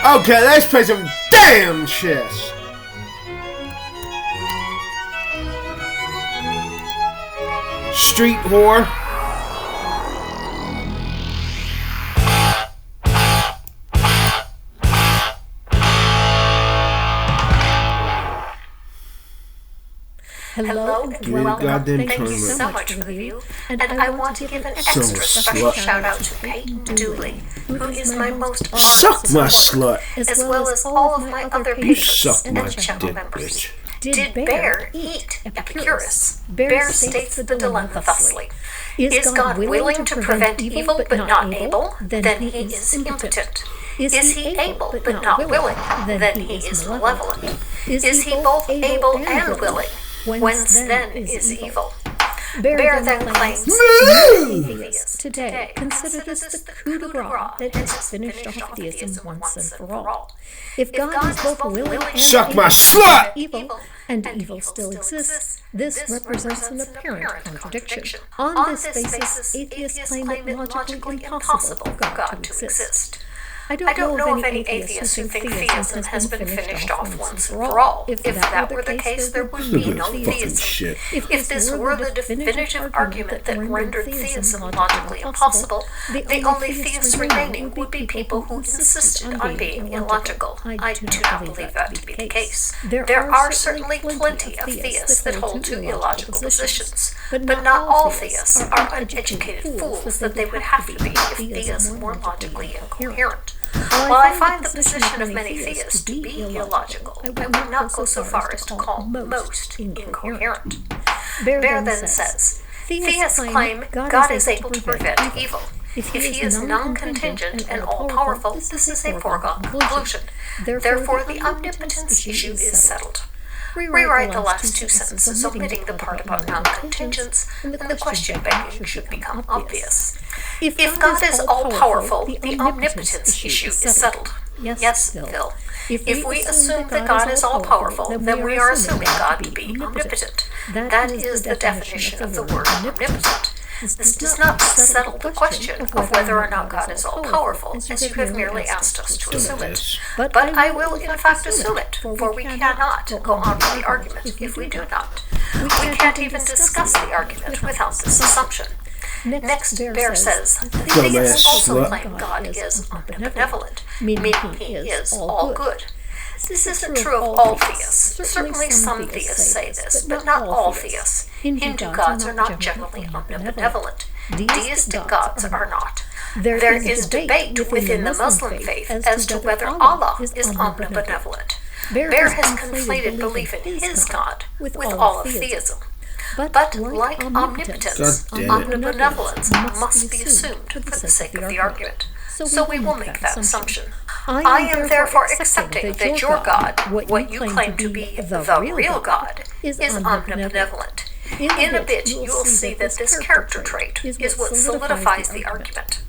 Okay, let's play some damn chess. Street whore. Hello and welcome. Thank you so much for the review. And I want to give an extra special shout out to Peyton Dooley, who is my most Suck my slut. as well as all of my other patrons Suck my and channel dick, members. bitch. Did Bear eat Epicurus? Bear states the dilemma thusly. Is God willing to prevent evil but not able? Then he is impotent. Is he able but not willing? Then he is malevolent. Is he both able and willing? Whence then is evil? Bear then claims atheists today consider this the coup de grace that has finished off theism once and for all. If God is both willing and Suck my able to slut! prevent evil, and evil still exists, this represents an apparent contradiction. On this basis, atheists claim it logically impossible for God to exist. I don't know of any atheists who think theism has been finished off once and for all. If that were the case, there would be no theism. If this were the definitive argument that rendered theism logically impossible, the only theists remaining would be people who insisted on being illogical. I do not believe that to be the case. There are certainly plenty of theists that hold to illogical positions, but not all theists are uneducated fools that they would have to be if theism were logically incoherent. While I find the position of many theists to be illogical, I would not go so far as to call most incoherent. Bear then says, theists claim God is able to prevent evil. If he is non-contingent and all-powerful, this is a foregone conclusion. Therefore, the omnipotence issue is settled. Rewrite the last two sentences, omitting the part about non-contingence, and the question begging should become obvious. If God is all-powerful, the omnipotence issue is settled. Yes, Phil. If we assume that God is all-powerful, then we are assuming God to be omnipotent. That is the definition of the word omnipotent. This does not settle the question of whether or not God is all-powerful, as you have merely asked us to assume it. But I will in fact assume it, for we cannot go on with the argument if we do not. We can't even discuss the argument without this assumption. Next, Bear says, theists also claim God is omnibenevolent, meaning he is all good. This isn't true of all theists. Certainly some theists say this, but not all theists. Hindu gods are not generally omnibenevolent. Deistic gods are not. There is debate within the Muslim faith as to whether Allah is omnibenevolent. Bear has conflated belief in his God with all of theism. But like omnipotence, omnibenevolence must be assumed for the sake of the argument. So we will make that assumption. I am therefore accepting that your God, what you claim to be the real God, is omnibenevolent. In a bit, you will see that this character trait is what solidifies the argument.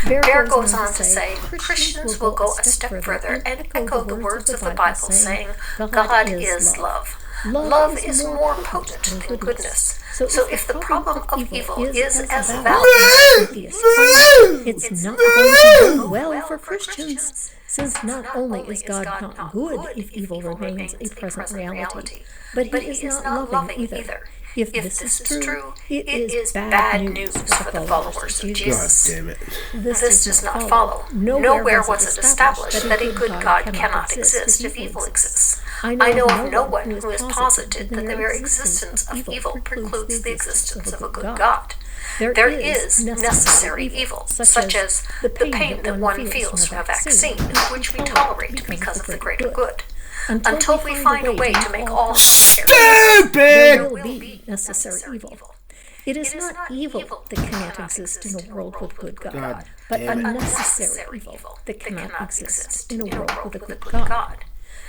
Bear goes on to say, Christians will go a step further and echo the words of the Bible saying, God is love. Love is more potent than goodness. So if the problem of evil is as valid as atheists claim, it's not going to go well for Christians, since not only is God not good if evil remains a present reality, but he is not loving either. If this is true, it is bad news for the followers of Jesus. God damn it. This does not follow. Nowhere was it established that a good God cannot exist if evil exists. I know of no one who has posited that the mere existence of evil precludes the existence of a good God. There is necessary evil, such as the pain that one feels from a vaccine, which we tolerate because of the greater good. Until we find a way to make all stupid, there will be necessary evil. It is not evil that cannot exist in a world with good God, but unnecessary evil that cannot exist in a world with a good God.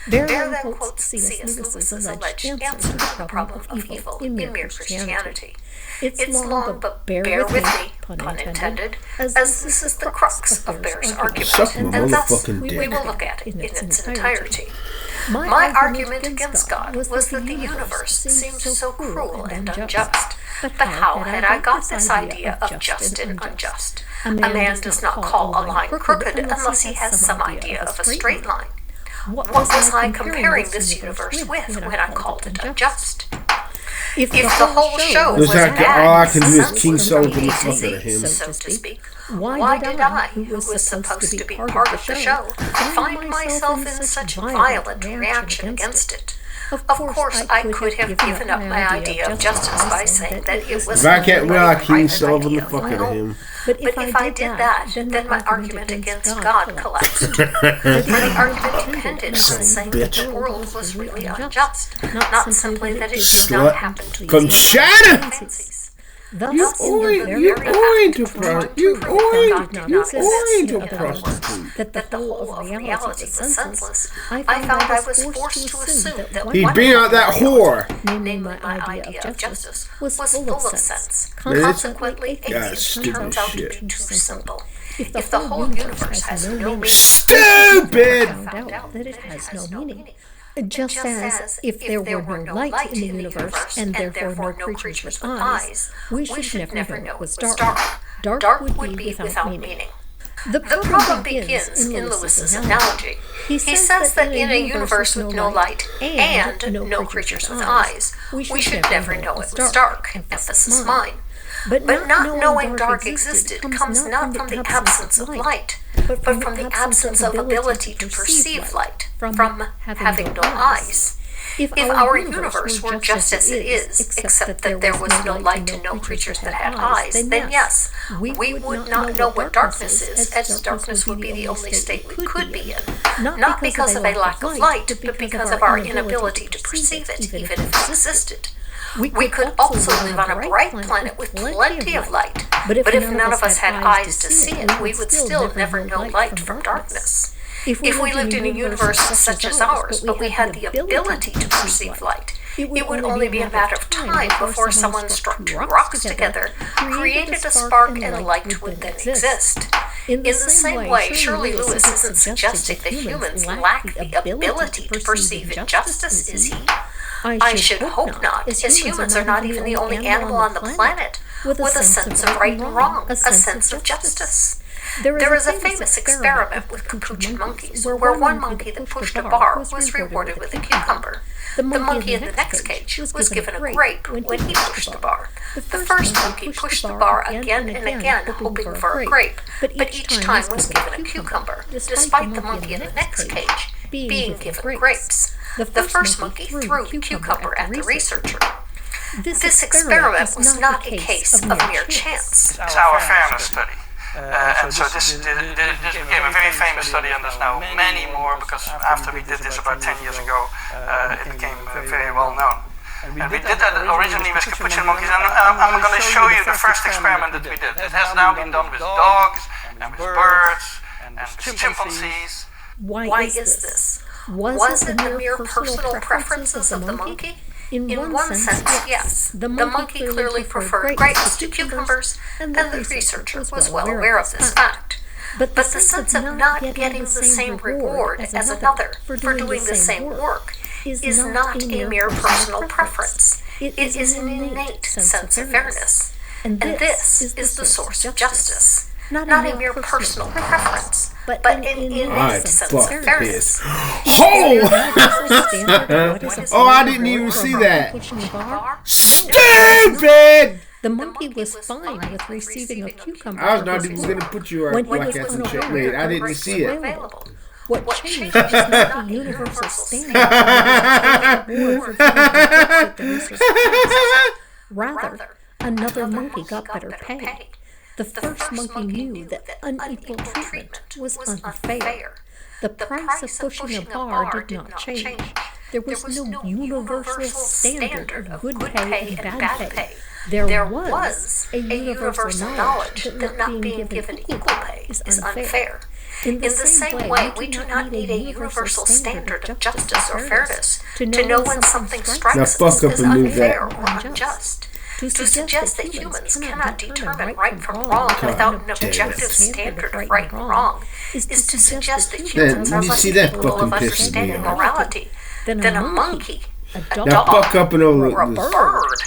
Bear then quotes C.S. Lewis's alleged answer to the problem of evil in mere Christianity. It's long, but bear with me, pun intended, as this is the crux of Bear's argument, and thus we will look at it in its entirety. My argument against God was that the universe seemed so cruel and unjust. But how had I got this idea of just and unjust? A man does not call a line crooked unless he has some idea of a straight line. What was I comparing this universe with when I called it unjust? If the whole show was bad, all I can do is King Sullivan Sullivan the fuck out of him. so to speak, why did I, who was supposed to be part of the show, find myself in such violent reaction against it? Of course, I could have given up my idea of justice by saying that it was King private Sullivan the idea fuck of my out of own. him. But But if I did that, then my argument against God collapsed. For the argument depended on saying that the world was really unjust, not simply that it did not happen to From China! fancies. Thus, You oriental prostitute. that the whole of reality was senseless, I I found I was forced to assume that He's what being out that whore. namely my idea of justice, was full of sense. Consequently, Yeah, atheism stupid turns out to shit. be too simple. If the whole universe has no meaning, Stupid! Found out that it has no meaning. Just as if there were no light in the universe and therefore no creatures with eyes, we should never know it was dark. Dark would be without meaning. The problem begins in Lewis's analogy. He says that in a universe with no light and no creatures with eyes, we should never know it was dark, emphasis mine. But not knowing dark existed comes not from the absence of light, but from the absence of ability to perceive light, from having no eyes. If our universe were just as it is, except that there was no light and no creatures that had eyes, then yes, we would not know what darkness is, as darkness would be the only state we could be in. Not because of a lack of light, but because of our inability to perceive it, even if it existed. We could also live on a bright planet with plenty of light, but if none of us had eyes to see it, we would still never know light from darkness. If we lived in a universe such as ours, but we had the ability to perceive light, it would only be a matter of time before someone struck two rocks together, created a spark, and light would then exist. In the same way, surely Lewis isn't suggesting that humans lack the ability to perceive injustice, is he? I should hope not, as humans are not even the only animal on the planet with a sense of right and wrong, a sense of justice. There is a famous experiment with capuchin monkeys, where one monkey that pushed a bar was rewarded with a cucumber. The monkey in the next cage was given a grape when he pushed the bar. The first monkey pushed the bar again and again, hoping for a grape, but each time was given a cucumber, despite the monkey in the next cage being given grapes. The first monkey threw the cucumber at the researcher. This experiment was not a case of mere chance. It's our fairness study. And so this became a very famous study, and there's now many more, because after we did this about 10 years ago, it became very well known. And we did that originally with capuchin monkeys, and I'm going to show you the first experiment that we did. It has now been done with dogs, and with birds, and with chimpanzees. Why is this? Was it the mere personal preferences of the monkey? In one sense, yes. The monkey clearly preferred grapes to cucumbers, and the researcher was well aware of this fact. But the sense of not getting the same reward as another for doing the same work is not a mere personal preference. It is an innate sense of fairness. And this is the source of justice. Not a mere personal preference, but an innate sense of fairness. Oh! Oh, I didn't even see that. Stupid! The monkey was fine with receiving a cucumber. I was not even going to put you right like that some checkmate. I didn't see it. What changed is not the universal standard. Rather, another monkey got better pay. The first monkey knew that unequal treatment was unfair. The price of pushing a bar did not change. There was no universal standard of good pay and bad pay. There was a universal knowledge that not being given equal pay is unfair. In the same way, we do not need a universal standard of justice or fairness to know when something strikes us as unfair or unjust. To suggest that humans cannot determine right from wrong without an objective standard of right and wrong is to suggest that humans are less capable of understanding morality than a monkey, a dog, now fuck up and over or a bird.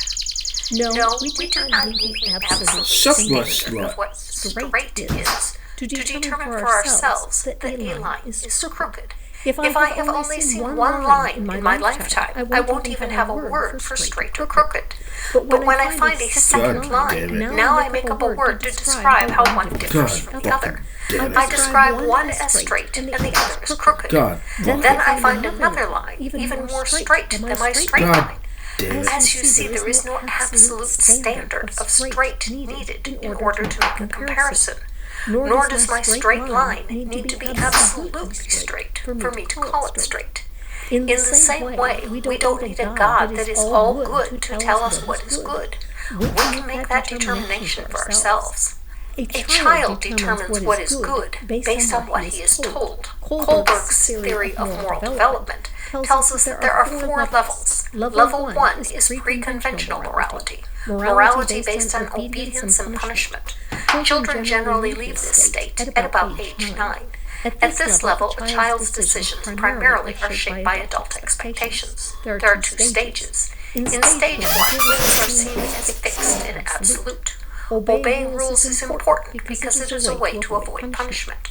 No, we do not need an absolute standard of what straight is to determine for ourselves that a line is crooked. If I have only seen one line in my lifetime, I won't even have a word for straight or crooked. But when I find a second line, now I make up a word to describe how one differs from the other. I describe one as straight and the other as crooked. Then I find another line, even more straight than my straight line. As you see, there is no absolute standard of straight needed in order to make a comparison. Nor does my straight line need to be absolutely straight for me to call it straight. In the same way, we don't need a God that is all good to tell us what is good. We can make that determination for ourselves. A child determines what is good based on what he is told. Kohlberg's theory of moral development tells us that there are 4 levels. Level 1 is pre-conventional morality. Morality based on obedience and punishment. Children generally leave this state at about age 9. At this level, a child's decisions primarily are shaped by adult expectations. There are 2 stages. In stage 1, rules are seen as fixed and absolute. Obeying rules is important because it is a way to avoid punishment.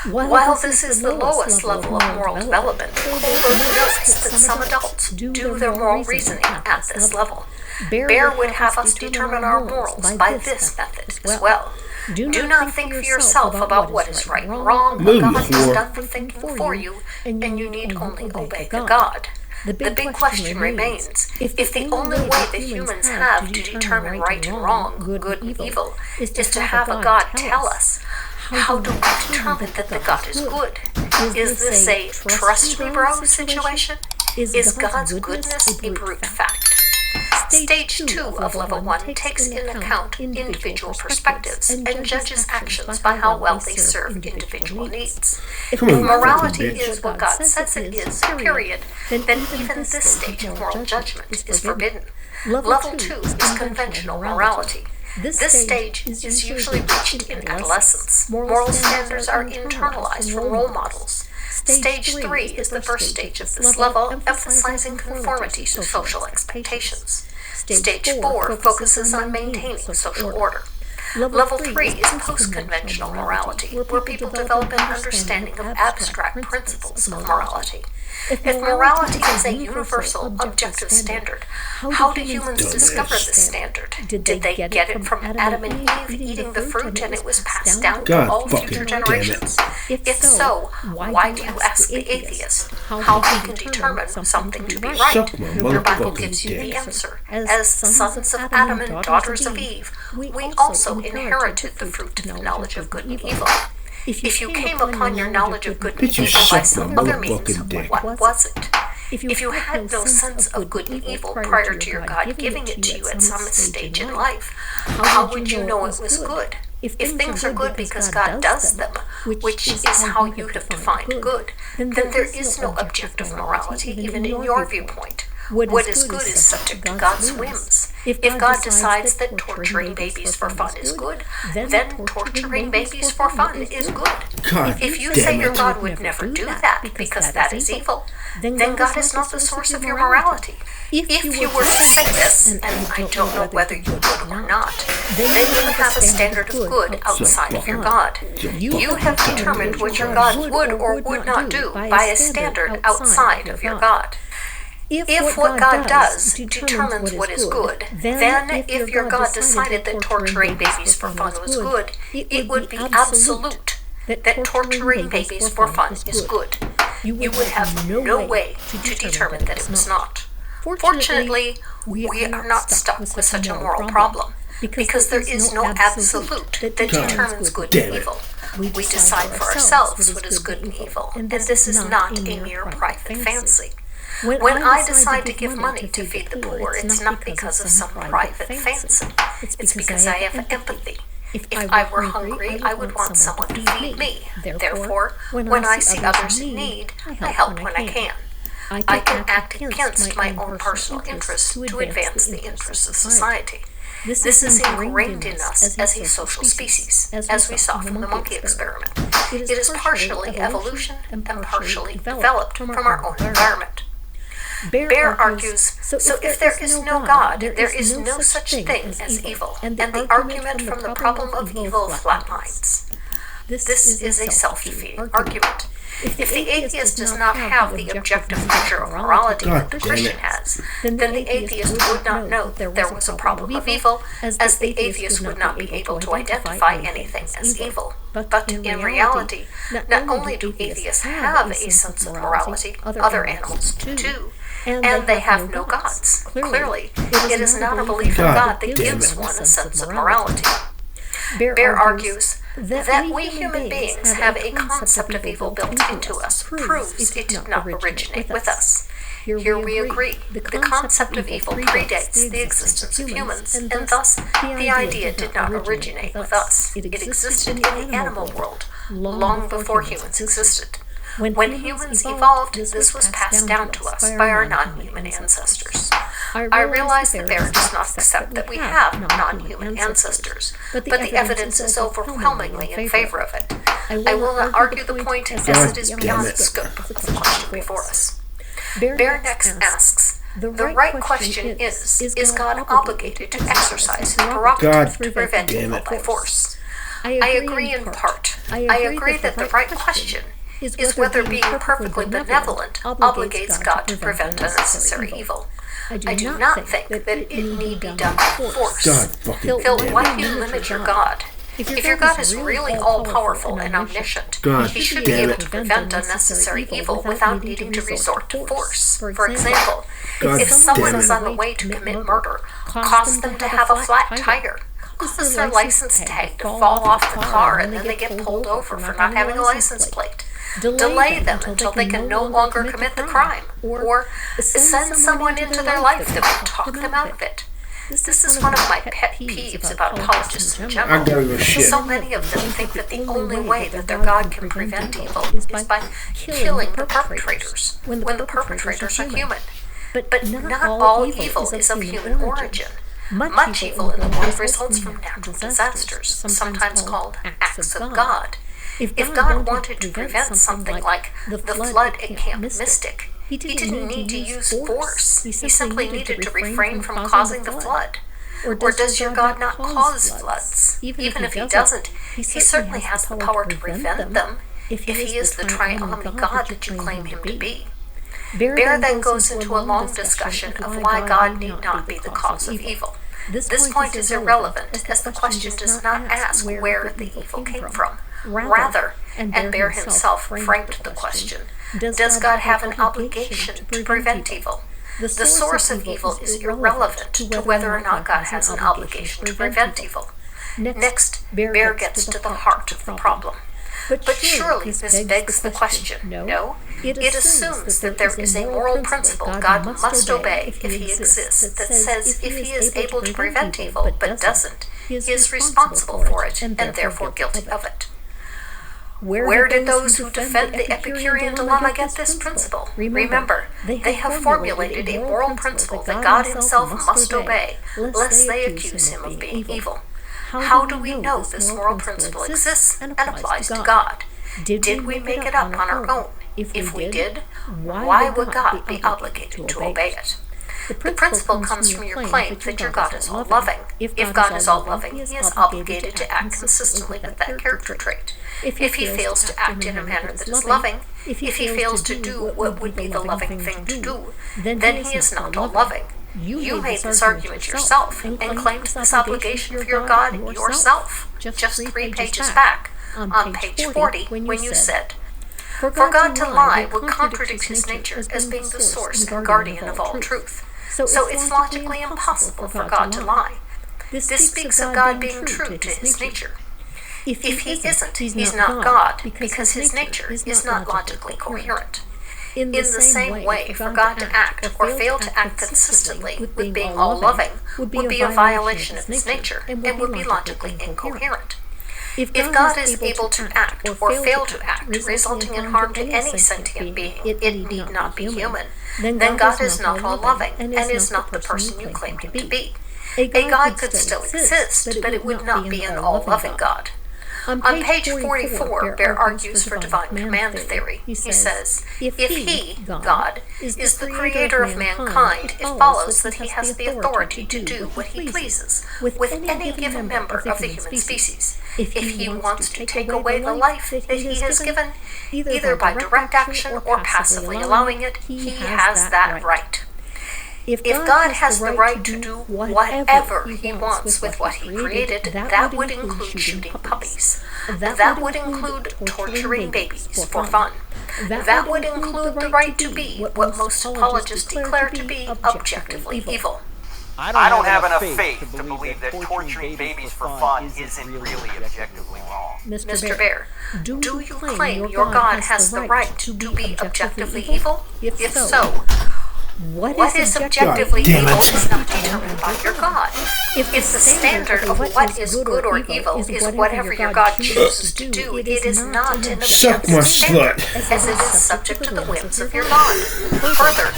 While this is the lowest level of moral development, Kohlberg notes that some adults do their moral reasoning at this level. Bear would have us determine our morals by this method as well. Do not think for yourself about what is right and wrong. God has done the thinking for you, and you need only obey the God. The big question remains, if the only way that humans have to determine right and wrong, good and evil, is to have a God tell us, how do we determine that the God is good? Is this a trust me bro situation? Is God's goodness a brute fact? Stage 2 of Level 1 takes into account individual perspectives and judges actions by how well they serve individual needs. If morality is what God says it is, period, then even this stage of moral judgment is forbidden. Level 2 is conventional morality. This stage is usually reached in adolescence. Moral standards are internalized from role models. Stage 3 is the first stage of this level, emphasizing conformity to social expectations. Stage 4 focuses on maintaining social order. Level 3 is post-conventional morality, where people develop an understanding of abstract principles of morality. If morality is a universal, objective standard, how do humans discover this standard? Did they get it from Adam and Eve eating the fruit and it was passed down to all future generations? If so, why do you ask the atheist how he can determine something to be right? The Bible gives you the answer. As sons of Adam and daughters of Eve, we also inherited the fruit of the knowledge of good and evil. If you came upon your knowledge of good and evil by some other means, what was it? If you had no sense of good and evil prior to your God giving it to you at some stage in life, how would you know it was good? If things are good because God does them, which is how you have defined good, then there is no objective morality even in your viewpoint. What is good is subject to God's whims. If God decides that torturing babies for fun is good, then torturing babies for fun is good. If you say your God would never do that because that is evil, then God is not the source of your morality. If you were to say this, and I don't know whether you would or not, then you would have a standard of good outside of your God. You have determined what your God would or would not do by a standard outside of your God. If what God does determines what is good, then if your God decided that torturing babies for fun was good, it would be absolute that torturing babies for fun is good. You would have no way to determine that it was not. Fortunately, we are not stuck with such a moral problem, because there is no absolute that determines good and evil. We decide for ourselves what is good and evil, and this is not a mere private fancy. When I decide to give money to feed the poor, it's not because of some private fancy. It's because I have empathy. If I were hungry, I would want someone to feed me. Therefore, when I see others in need, I help when I can. I can act against my own personal interests to advance the interests of society. This is ingrained in us as a social species, as we saw from the monkey experiment. It is partially evolution and partially developed from our own environment. Bear argues, so if there is no God, there is no such thing as evil, and the argument from the problem of evil flatlines. This is a self-defeating argument. If the atheist does not have the objective measure of morality that the Christian has, then the atheist would not know that there was a problem of evil, as the atheist would not be able to identify anything as evil. But in reality, not only do atheists have a sense of morality, other animals do, and they have no gods. Clearly, it is not a belief in God that gives one a sense of morality. Bear argues that we human beings have a concept of evil built into us proves it did not originate with us. Here we agree. The concept of evil predates the existence of humans, and thus the idea did not originate with us. It existed in the animal world long before humans existed. When humans evolved, this was passed down to us by our non-human ancestors. I realize that Bear does not accept that we have non-human ancestors, but the evidence is overwhelmingly in favor of it. I will not argue the point as it is beyond the scope of the question before us. Bear next asks, the right question is God obligated to exercise his prerogative to prevent evil by force? I agree in part. I agree that the right question is whether being perfectly benevolent obligates God to prevent unnecessary evil. I do not think that it need be done by force. Phil, why do you limit your God? If your God is really all-powerful and omniscient, he should be able to prevent unnecessary evil without needing to resort to force. For example, if someone is on the way to commit murder, cause them to have a flat tire, cause their license tag to fall off the car and then they get pulled over for not having a license plate. Delay them until they can no longer commit the crime, or send someone into their life that will talk them out of it. This is one of my pet peeves about apologists in general. So many of them think that the only way that their God can prevent evil is by killing the perpetrators, when the perpetrators are human. But not all evil is of human origin. Much evil in the world results from natural disasters, sometimes called acts of God. If God wanted to prevent something like the flood at Camp Mystic, he didn't need to use force. He simply needed to refrain from causing the flood. Or does your God not cause floods? Even if he doesn't, he certainly has the power to prevent them, if he is the triumphant God that you claim him to be. Bear then goes into a long discussion of why God need not be the cause of evil. This point is irrelevant, as the question does not ask where the evil came from. Rather, and Bear himself framed the question, does God have an obligation to prevent evil? The source of evil is irrelevant to whether or not God has an obligation to prevent evil. Next, Bear gets to the heart of the problem. But surely this begs the question, no? It assumes that there is a moral principle God must obey if he exists that says if he is able to prevent evil but doesn't, he is responsible for it and therefore guilty of it. Where did those who defend the Epicurean dilemma get this principle? Remember, they have formulated a moral principle that God himself must obey, lest they accuse him of being evil. How do we know this moral principle exists and applies to God? Did we make it up on our own? If we did, why would God be obligated to obey it? The principle comes from your claim that your God is all-loving. If God is all-loving, he is obligated to act consistently with that character trait. If he fails to act in a manner that is loving, if he fails to do what would be the loving thing to do, then he is not all-loving. You made this argument yourself and claimed this obligation for your God yourself, just 3 pages back, on page 40, when you said, "For God to lie would contradict his nature as being the source and guardian of all truth. So it's logically impossible for God to lie. This speaks of God being true to his nature. If he isn't, he's not God, because his nature is not logically coherent. In the same way, for God to act or fail to act consistently with being all-loving would be a violation of his nature and would be logically incoherent. If God is able to act or fail to act, resulting in harm to any sentient being, it need not be human, then God is not all-loving and is not the person you claim him to be. A God could still exist, but it would not be an all-loving God. On page 44, Bear argues for divine command theory. He says, if he, God, is the creator of mankind, it follows that he has the authority to do what he pleases with any given member of the human species. If he wants to take away the life that he has given, either by direct action or passively allowing it, he has that right. If God has the right to do whatever he wants with what he created, that would include shooting puppies. That would include torturing babies for fun. That would include the right to be what most apologists declare to be objectively evil. I don't have enough faith to believe that torturing babies for fun isn't really objectively wrong. Mr. Bear, do you claim your God has the right to be objectively evil? If so, what is objectively evil is not determined by your God. If the standard of what is good or evil is whatever your God chooses to do, it is not an objective standard, as it is subject to the whims of your God. Further,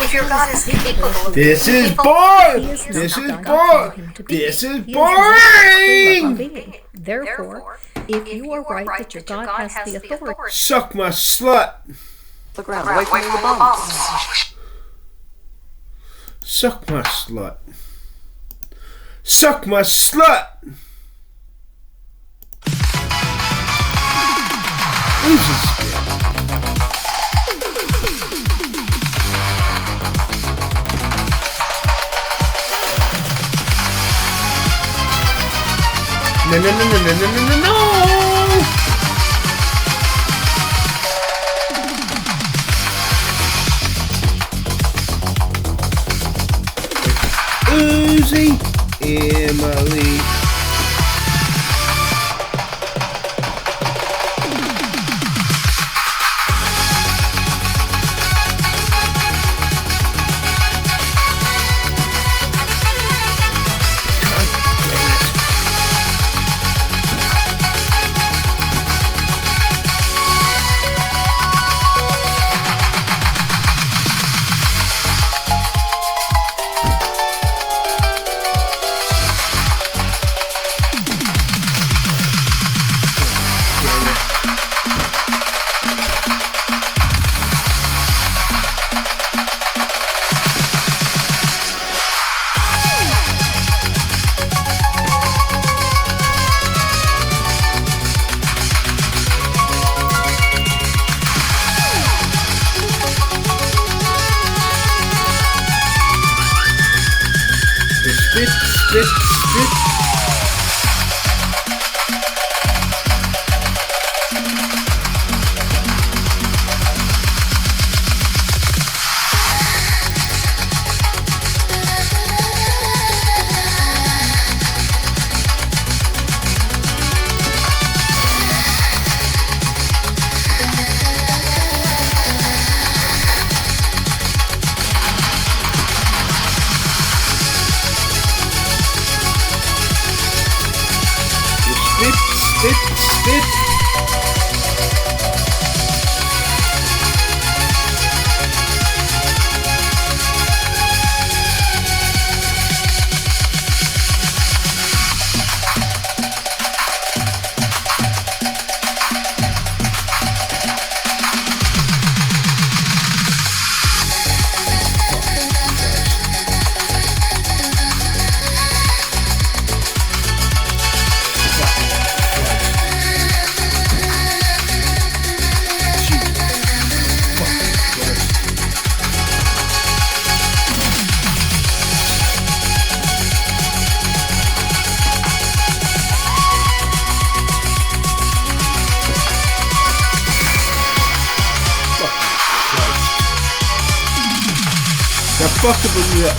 if your God is capable of This is boring! This is boring! This is boring! Therefore, if you are right that your God has the authority, Suck my slut! The ground, away from the bombs. Suck my slut. Suck my slut! Who's this bitch? No! Uzi, Emily. Spit. Fuck with me up.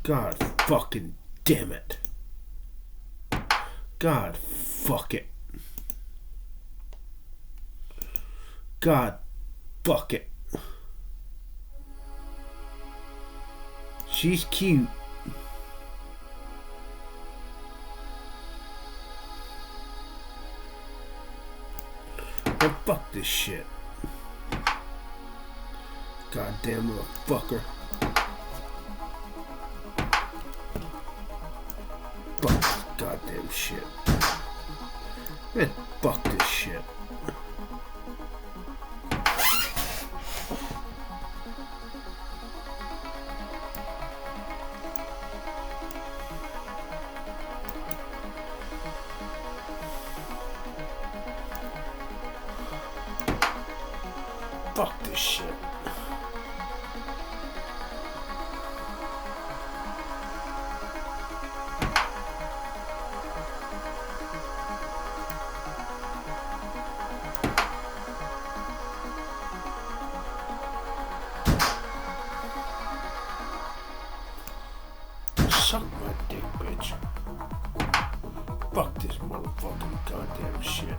God fucking damn it. God fuck it. God fuck it. She's cute. And fuck this shit. Goddamn motherfucker. Fuck this goddamn shit. Man, fuck this shit. Fuck this shit. Suck my dick, bitch. Fuck this motherfucking goddamn shit.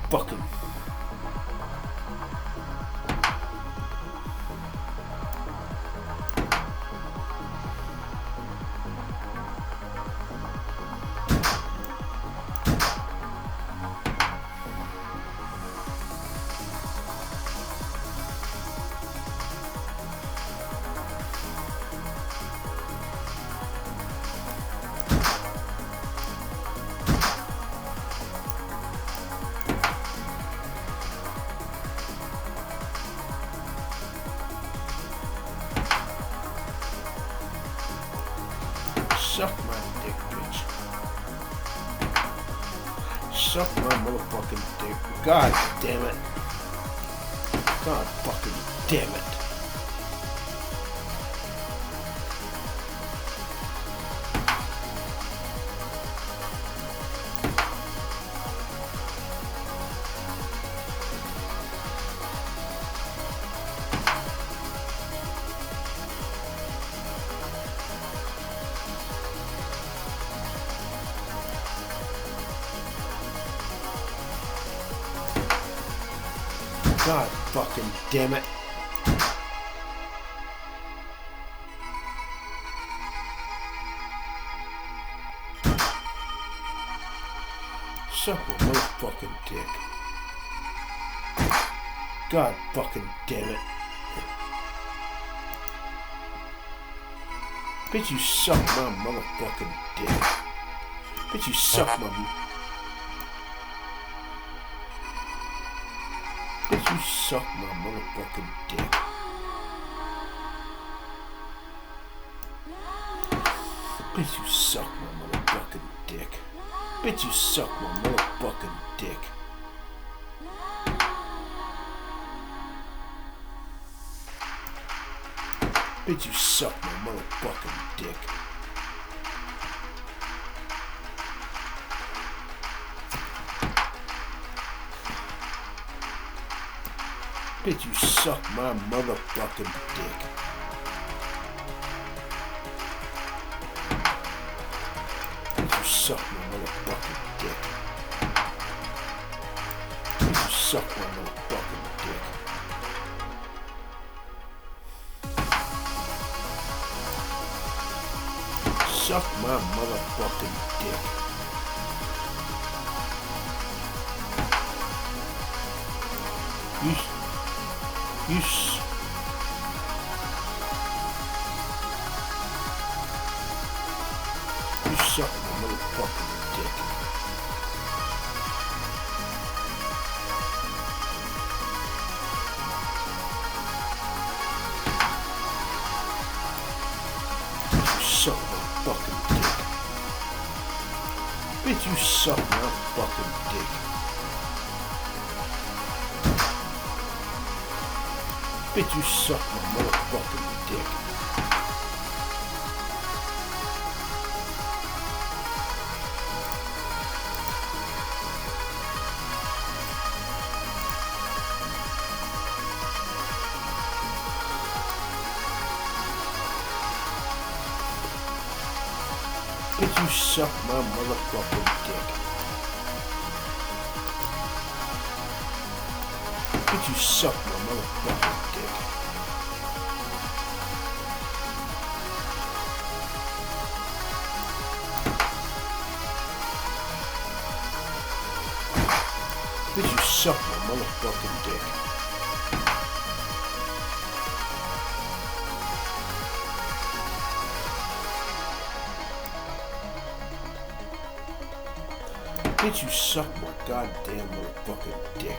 Fucking suck my dick, bitch. Suck my motherfucking dick. God damn it. God fucking damn it. God fucking damn it. Suck my motherfucking dick. God fucking damn it. Bitch, you suck my motherfucking dick. Bitch, you suck my... Bitch, you suck my motherfucking dick. Bitch, you suck my motherfucking dick. Bitch, you suck my motherfucking dick. Bitch, you suck my motherfucking dick. Bitch, you suck my motherfucking dick. Bitch, you suck my motherfucking dick. Bitch, you suck my motherfucking dick. Suck my motherfucking dick. You suck my motherfucking dick. You suck my fucking dick. Bitch, you suck my fucking dick. Bitch, you suck my motherfucking dick. Bitch, you suck my motherfucking dick. Bitch, you suck my motherfucking dick. suck my motherfucking dick. Bitch, you suck my goddamn motherfucking dick.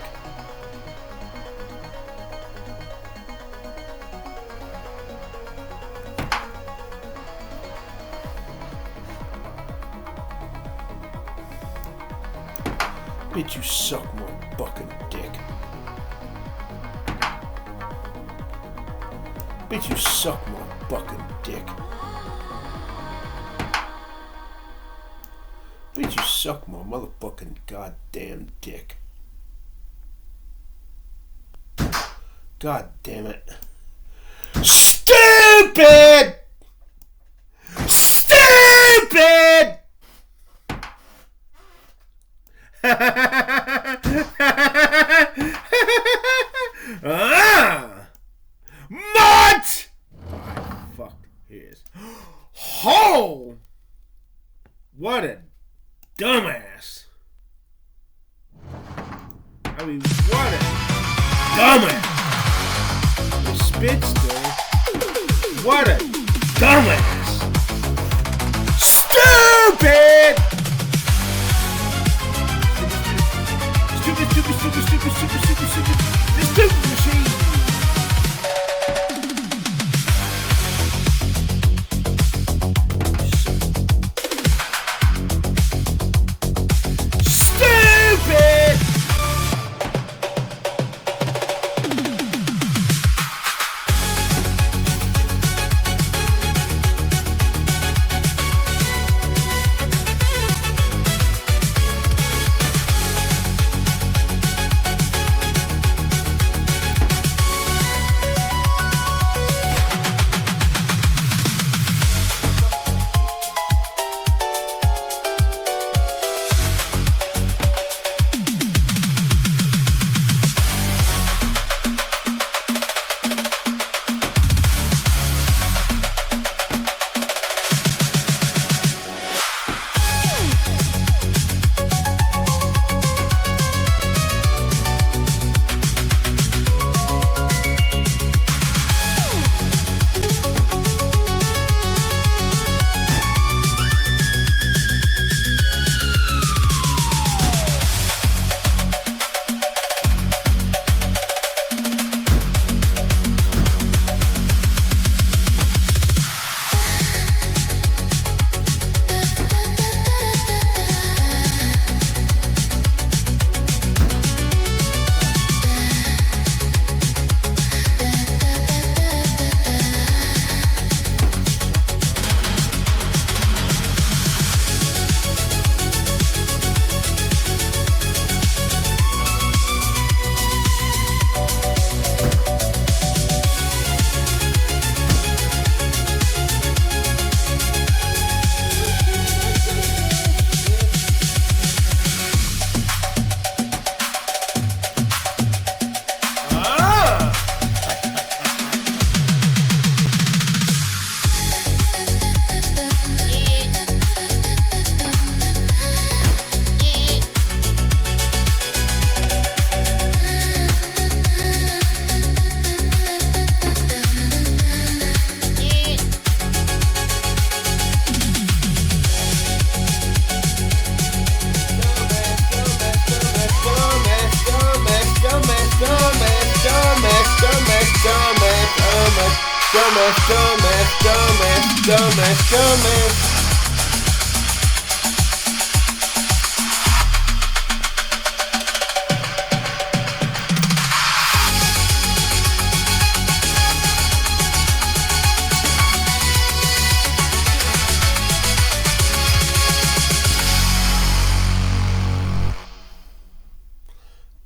Bitch, you suck my fucking dick. Bitch, you suck my fucking dick. Bitch, you suck my motherfucking goddamn dick. God damn it. Stupid! Stupid! Mutt! I fucked his hole! What a dumbass. I mean, what a dumbass. The spitster. What a dumbass. Stupid! Stupid, stupid, stupid, stupid, stupid, stupid, stupid. The stupid machine. Dumbass.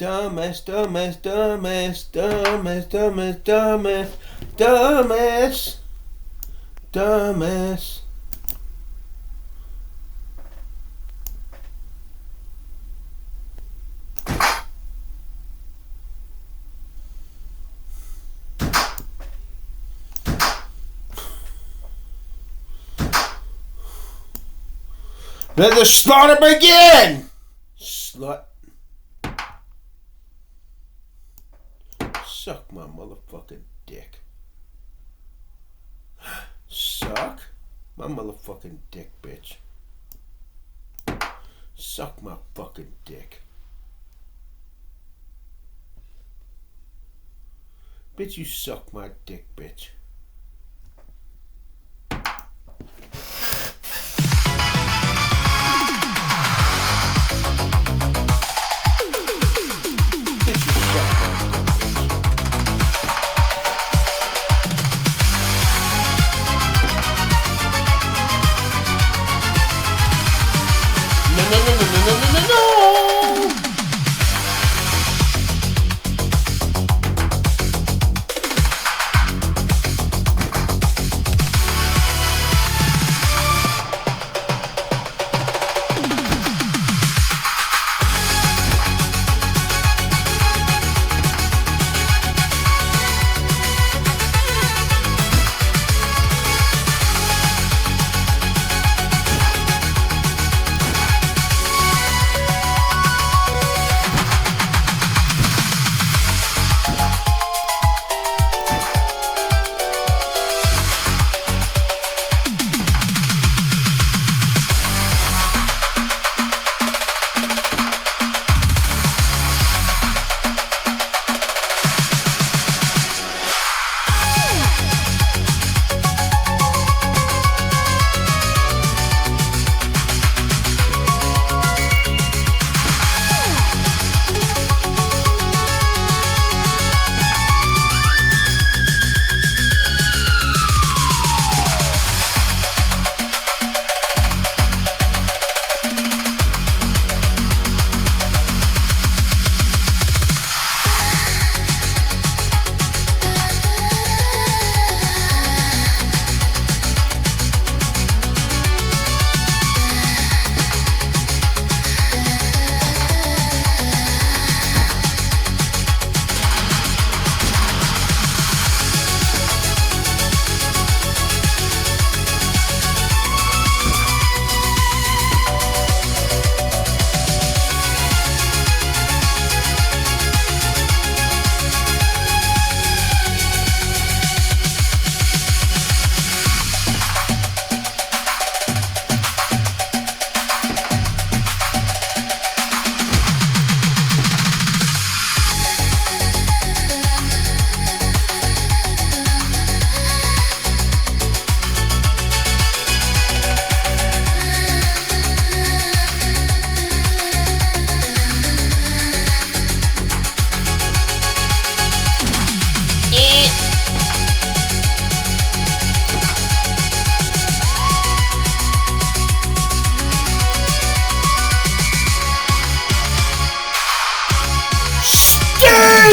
Dumbass, dumbass, dumbass, dumbass, dumbass, dumbass, dumbass, dumbass. Let the slaughter begin! Slut. Suck my motherfucking dick. Suck my motherfucking dick, bitch. Suck my fucking dick. Bitch, you suck my dick, bitch.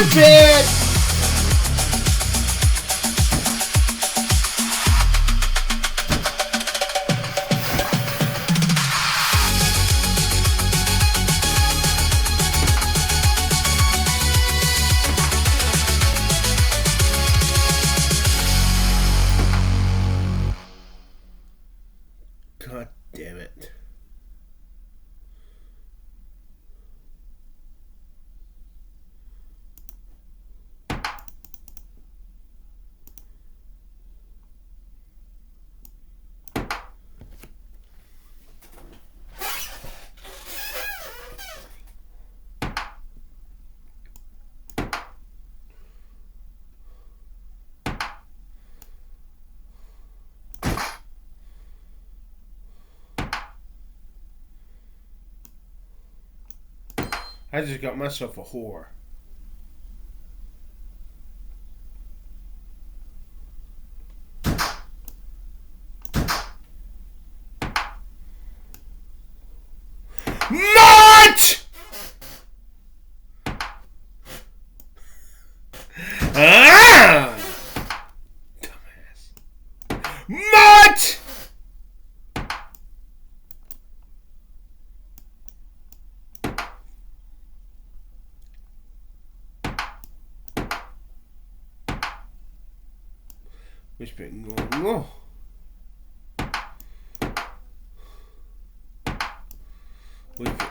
Stupid! God damn it. I just got myself a whore. Not! Ah! Dumbass. Not! Whisper ngo. Whisper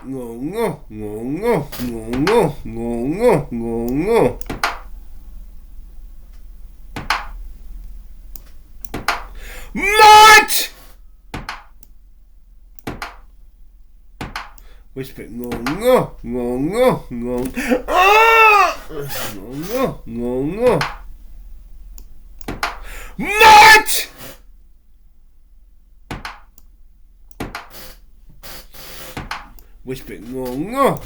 ngo. Mutt! Whisper, no. Ah! No. Mutt! Whisper, no.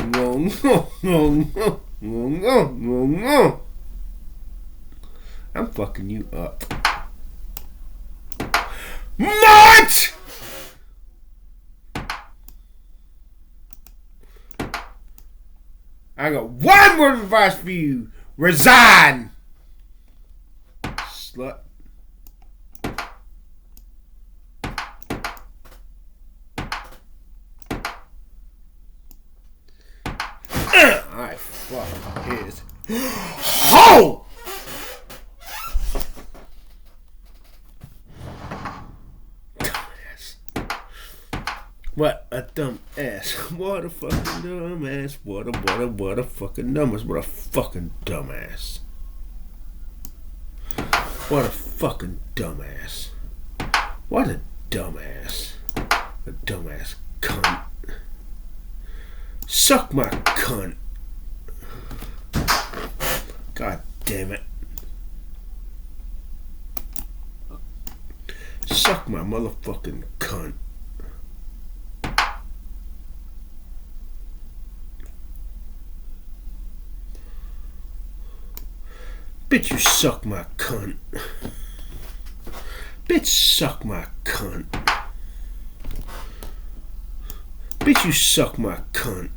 I'm fucking you up. Mutt! I got one word of advice for you. Resign. Slut. Alright, fuck his hole! Dumbass. What a dumb ass. What a fucking dumbass. What a fucking dumbass. What a fucking dumbass. What a fucking dumbass. What a dumbass. A dumbass cunt. Suck my cunt. God damn it. Suck my motherfucking cunt. Bitch, you suck my cunt. Bitch, suck my cunt. Bitch, you suck my cunt.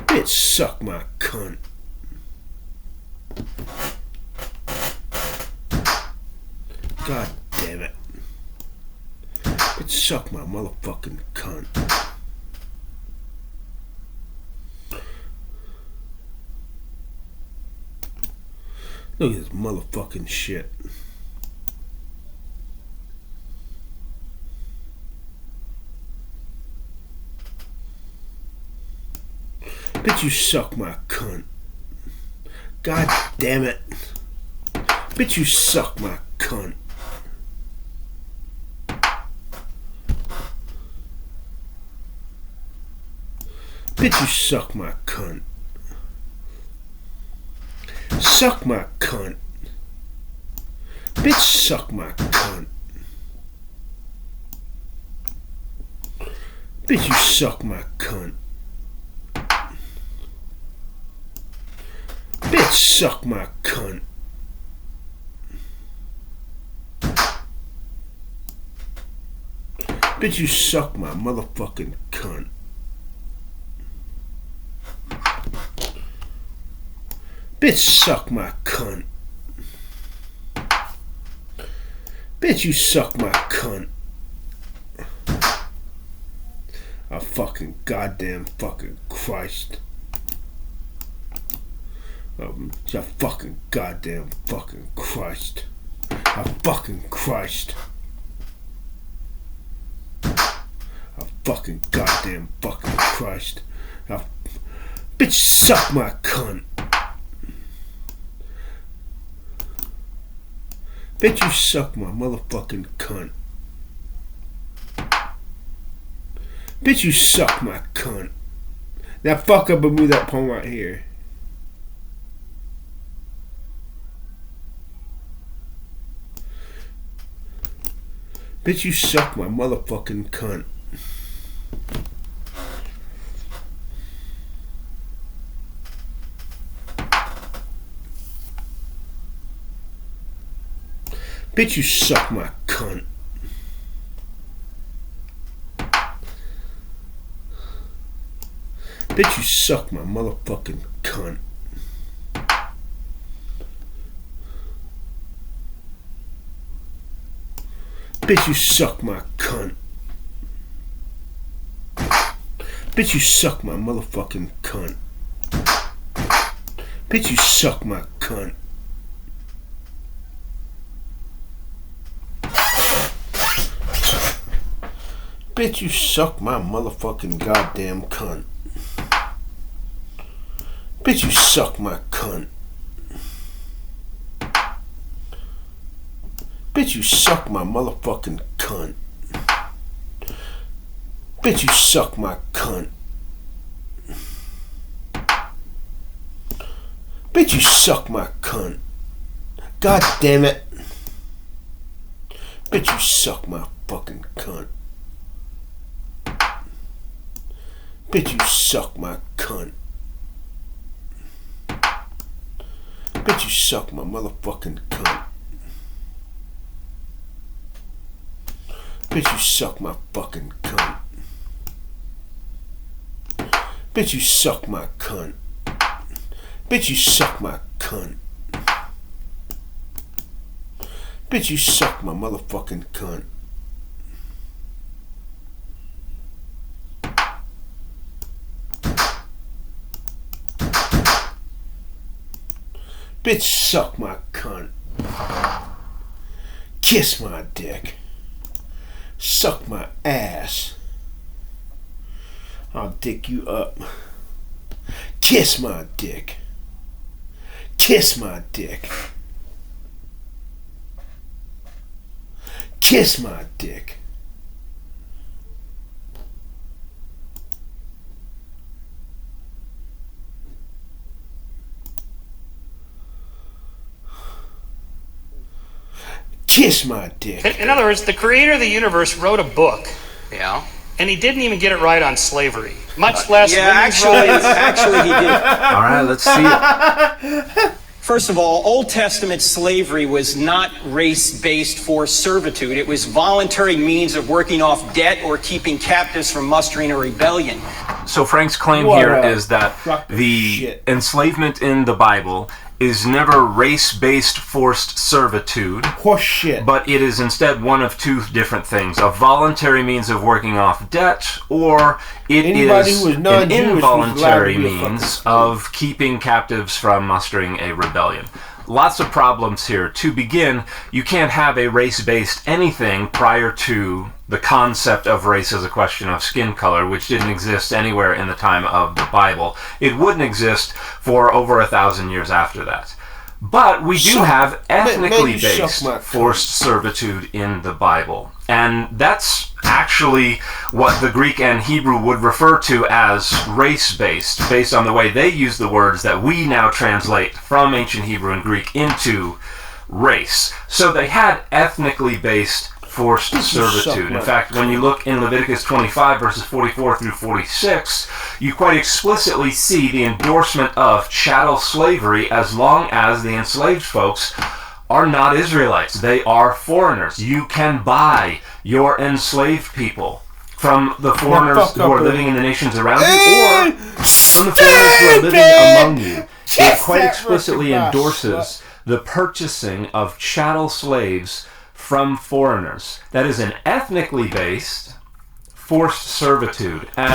Bitch, suck my cunt. God damn it. Bitch, suck my motherfucking cunt. Look at this motherfucking shit. Bitch, you suck my cunt. God damn it. Bitch, you suck my cunt. Bitch, you suck my cunt. Suck my cunt. Bitch, suck my cunt. Bitch, you suck my cunt. Bitch, suck my cunt. Bitch, you suck my motherfucking cunt. Bitch, suck my cunt. Bitch, you suck my cunt. Oh, fucking goddamn fucking Christ. Oh, fucking goddamn fucking Christ. Oh, fucking Christ. Oh, fucking goddamn fucking Christ. Oh, bitch, suck my cunt. Bitch, you suck my motherfucking cunt. Bitch, you suck my cunt. Now fuck up and move that palm right here. Bitch, you suck my motherfucking cunt. Bitch, you suck my cunt. Bitch, you suck my motherfucking cunt. Bitch, you suck my cunt. Bitch, you suck my motherfucking cunt. Bitch, you suck my cunt. Bitch, you suck my motherfucking goddamn cunt. Bitch, you suck my cunt. Bitch, you suck my motherfucking cunt. Bitch, you suck my cunt. Bitch, you suck my cunt. God damn it. Bitch, you suck my fucking cunt. Bitch, you suck my cunt. Bitch, you suck my motherfucking cunt. Bitch, you suck my fucking cunt. Bitch, you suck my cunt. Bitch, you suck my cunt. Bitch, you suck my motherfucking cunt. Bitch, suck my cunt. Kiss my dick. Suck my ass. I'll dick you up. Kiss my dick. Kiss my dick. Kiss my dick. Kiss my dick. In other words, the creator of the universe wrote a book. Yeah. And he didn't even get it right on slavery, much less women's Actually, he did. All right, let's see it. First of all, Old Testament slavery was not race-based forced servitude. It was voluntary means of working off debt or keeping captives from mustering a rebellion. So Frank's claim here is that the enslavement in the Bible is never race-based forced servitude. Horseshit. But it is instead one of two different things: a voluntary means of working off debt, or it is an involuntary means of keeping captives from mustering a rebellion. Lots of problems here. To begin, you can't have a race-based anything prior to the concept of race as a question of skin color, which didn't exist anywhere in the time of the Bible. It wouldn't exist for over 1,000 years after that. But we do have ethnically based forced servitude in the Bible. And that's actually what the Greek and Hebrew would refer to as race-based, based on the way they use the words that we now translate from ancient Hebrew and Greek into race. So they had ethnically based forced servitude. In fact, when you look in Leviticus 25, verses 44 through 46, you quite explicitly see the endorsement of chattel slavery as long as the enslaved folks are not Israelites. They are foreigners. You can buy your enslaved people from the foreigners who are living in the nations around you, or from the foreigners who are living among you. It quite explicitly endorses the purchasing of chattel slaves from foreigners. That is an ethnically based forced servitude, and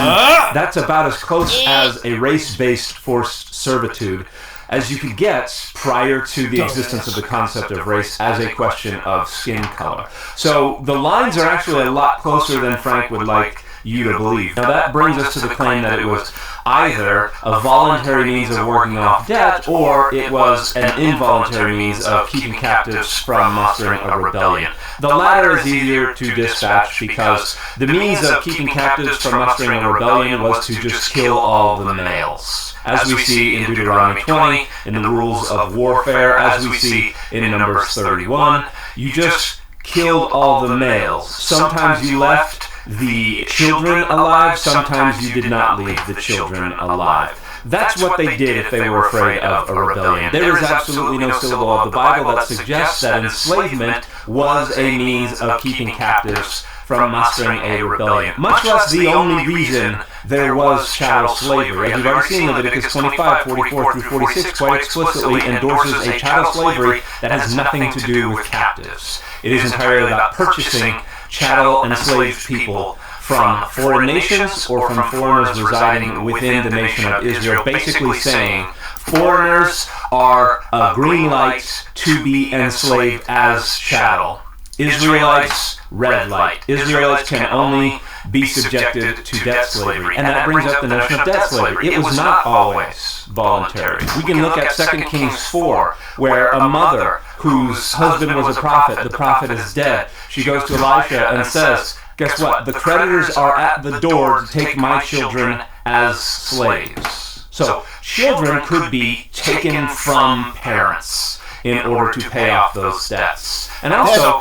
that's about as close as a race-based forced servitude as you could get prior to the existence of the concept of race as a question of skin color. So the lines are actually a lot closer than Frank would like you to believe. Now that brings us to the claim that it was either a voluntary means of working off debt, or it was an involuntary means of keeping captives from mustering a rebellion. The latter is easier to dispatch because the means of keeping captives from mustering a rebellion was to just kill all the males. As we see in Deuteronomy 20, in the rules of warfare, as we see in Numbers 31, you just killed all the males. Sometimes you left the children alive, sometimes you did not leave the children alive. That's what they did if they were afraid of a rebellion. There is absolutely no syllable of the Bible that suggests that enslavement was a means of keeping captives from mustering a rebellion, much less the only reason there was chattel slavery. As we've already seen, Leviticus 25, 44 through 46 quite explicitly endorses a chattel slavery that has nothing to do with captives. It is entirely about purchasing chattel enslaved people from foreign nations or from foreigners residing within the nation of Israel, basically saying foreigners are a green light to be enslaved as chattel. Israelites, red light. Israelites can only be subjected to debt slavery. And that brings up the notion of debt slavery. It was not always voluntary. We can look at 2 Kings 4, where a mother whose husband was a prophet, the prophet is dead. She goes to Elisha and says, guess what? The creditors are at the door to take my children as slaves. So children could be taken from parents in order to pay off those debts. And also,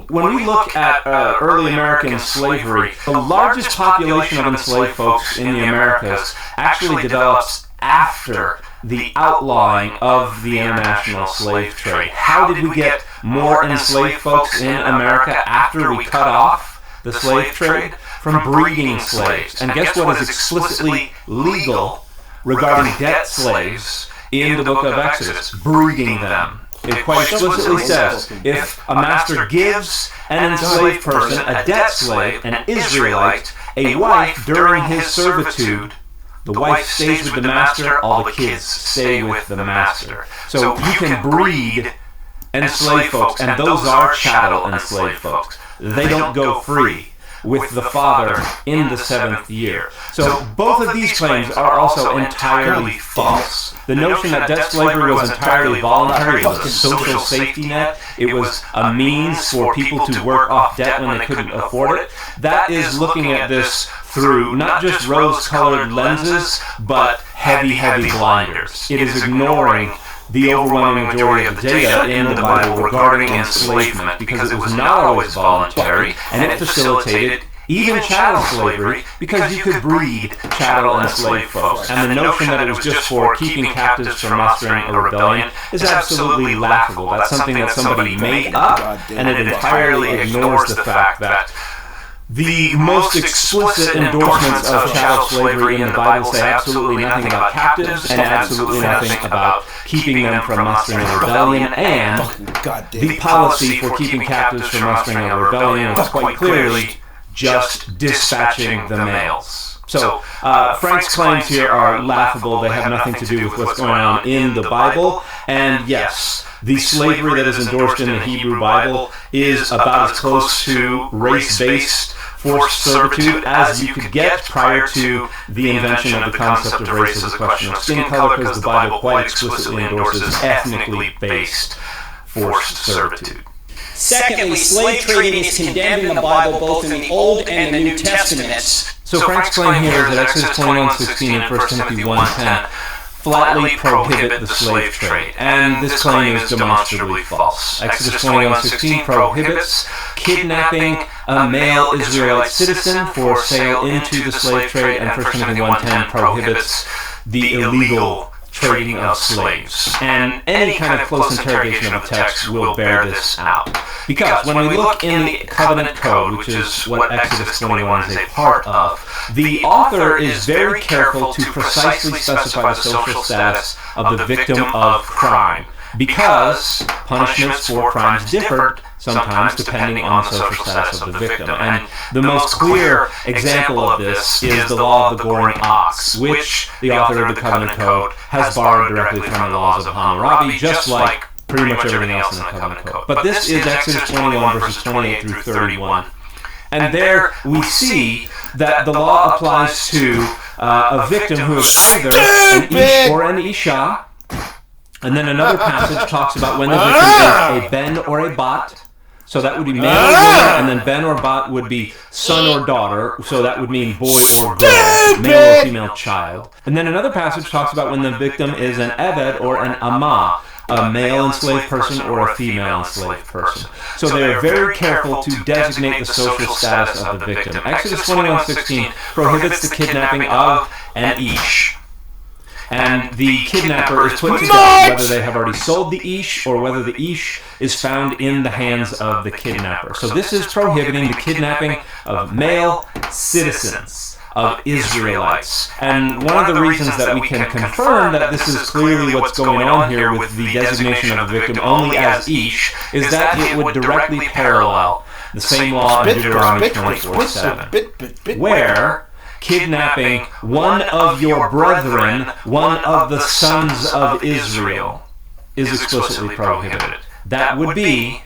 when we look at early American slavery, the largest population of enslaved folks in the Americas actually develops after the outlawing of the international slave trade. How did we get more enslaved folks in America after we cut off the slave trade? From breeding slaves. And guess what is explicitly legal regarding debt slaves in the book of Exodus? Breeding them. It quite explicitly says, if a master gives an enslaved person, a debt slave, an Israelite, a wife during his servitude, the wife stays with the master, all the kids stay with the master. So you can breed enslaved folks, and those are chattel enslaved folks. They don't go free with the father in the 7th year. So both of these claims are also entirely false. The notion that debt slavery was entirely voluntary, it was a social safety net, it was a means for people to work off debt when they couldn't afford it, that is looking at this through not just rose-colored lenses, but heavy, heavy blinders. It is ignoring the overwhelming majority of the data in the Bible regarding enslavement, because it was not always voluntary, and it facilitated even chattel slavery, because you could breed chattel enslaved folks. And the notion that it was just for keeping captives from mustering a rebellion is absolutely laughable. That's something that somebody made up, and it entirely ignores the fact that the most explicit endorsements of chattel slavery in the Bible say absolutely nothing about captives and absolutely nothing about keeping them from mustering a rebellion, and the policy for keeping captives from mustering a rebellion is quite clearly just dispatching the males. So Frank's claims here are laughable. They have nothing to do with what's going on in the Bible. And yes, the slavery that is endorsed in the Hebrew Bible is about as close to race-based forced servitude as you could get prior to the invention of the concept of race as a question of skin color, because the Bible quite explicitly endorses ethnically based forced servitude. Secondly, slave trading is condemned in the Bible both in the Old and the New Testaments. So Frank's claim here is that Exodus 21:16 and 1 Timothy 1:10 flatly prohibit the slave trade, and this claim is demonstrably false. Exodus 21:16 prohibits kidnapping a male Israelite citizen for sale into the slave trade, and 1 Timothy 1:10 prohibits the illegal trading of slaves. And any kind of close interrogation of the text will bear this out. Because when we look in the Covenant Code, which is what Exodus 21 is a part of, the author is very careful to precisely specify the social status of the victim of crime, because punishments for crimes differ sometimes depending on the social status of the victim. And the most clear example of this is the law of the goring ox, which the author of the Covenant Code has borrowed directly from the laws of Hammurabi, just like pretty much everything else in the Covenant Code. But this is Exodus 21 verses 28 through 31. And there we see that the law applies to a victim who is either an ish or an isha. And then another passage talks about when the victim is a ben or a bat. So that would be male or woman, and then ben or bat would be son or daughter, so that would mean boy or girl, male or female child. And then another passage talks about when the victim is an eved or an amah, a male enslaved person or a female enslaved person. So they are very careful to designate the social status of the victim. Exodus 21:16 prohibits the kidnapping of an ish. And the kidnapper is put to death whether they have already sold the ish or whether the ish is found in the hands of the kidnapper. So this is prohibiting the kidnapping of male citizens, of Israelites. And one of the reasons that we can confirm that this is clearly what's going on here with the designation of the victim only as ish is that it would directly parallel the same law in Deuteronomy 24:7, where kidnapping one of your brethren, one of the sons of Israel, is explicitly prohibited. That would be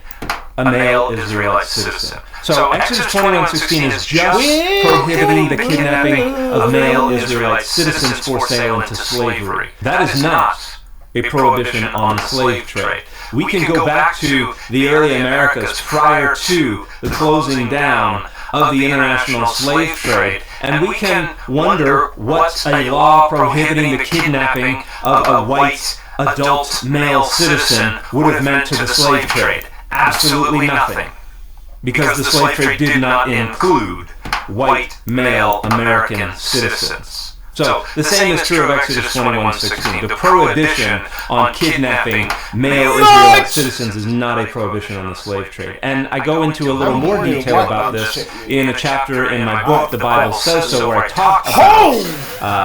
a male Israelite citizen. So Exodus 21:16 is just prohibiting the kidnapping of male Israelite citizens for sale into slavery. That is not a prohibition on the slave trade. We can go back to the early Americas prior to the closing down of the international slave trade, and we can wonder what a law prohibiting the kidnapping of a white adult male citizen would have meant to the slave trade. Absolutely nothing. Because the slave trade did not include white male American citizens. So, the same is true of Exodus 21:16. The prohibition on kidnapping male Israelite citizens is not a prohibition on the slave trade. And I go into a little more detail about this in a chapter in my book, The Bible Says So, where I talk about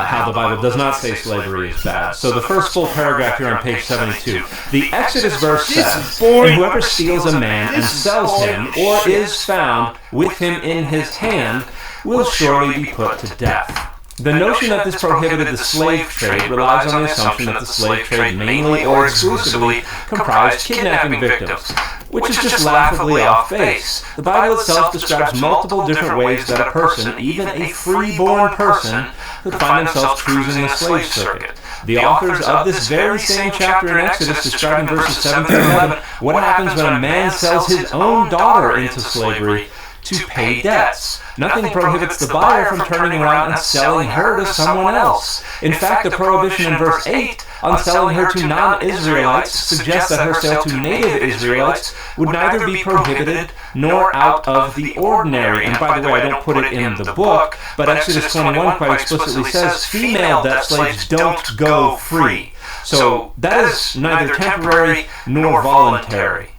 how the Bible does not say slavery is bad. So the first full paragraph here on page 72. The Exodus verse says, "And whoever steals a man and sells him, or is found with him in his hand, will surely be put to death." The notion that this prohibited the slave trade relies on the assumption that the slave trade mainly or exclusively comprised kidnapping victims, which is just laughably off base. The Bible itself describes multiple different ways that a person, even a free-born person, could find themselves cruising the slave circuit. The authors of this very same chapter in Exodus describe in verses 7 through 11 what happens when a man sells his own daughter into slavery to pay debts. Nothing prohibits the buyer from turning around and selling her to someone else. In fact, the prohibition in verse 8 on selling her to non-Israelites suggests that her sale to native Israelites would neither be prohibited nor out of the ordinary. And by the way, I don't put it in the book, but Exodus 21 quite explicitly says female debt slaves don't go free. So that is neither temporary nor voluntary.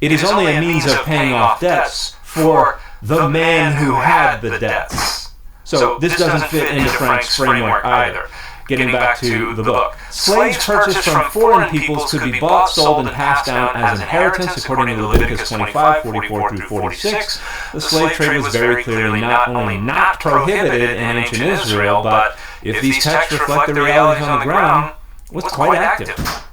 It is only a means of paying off debts for the man who had the debts. So this doesn't fit into Frank's framework either. Getting back to the book. Slaves purchased from foreign peoples could be bought, sold, and passed down as inheritance according to Leviticus 25, 44 through 46. The slave trade was very clearly not only not prohibited in ancient Israel, but if these texts reflect the realities on the ground, was quite active.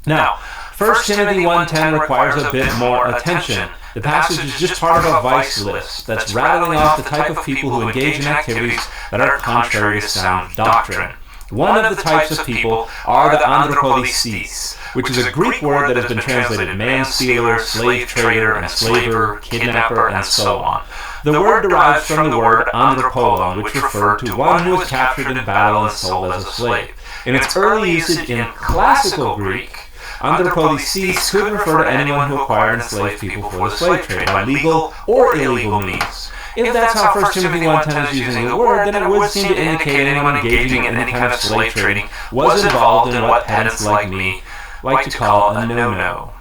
Now, 1 Timothy 1:10 requires a bit more attention. The passage is just part of a vice list that's rattling off the type of people who engage in activities that are contrary to sound doctrine. One of the types of people are the anthropolistes, which is a Greek word that has been translated man-stealer, slave trader, enslaver, kidnapper, and so on. The word derives from the word anthropolon, which referred to one who was captured in battle and sold as a slave. In its early usage in classical Greek, anthropolistes could refer to anyone who acquired and enslaved people for the slave trade by legal or illegal means. If that's how 1 Timothy 1:10 is using the word, then it would seem to indicate anyone engaging in any kind of slave trading was involved in what pedants like me like to call a no-no.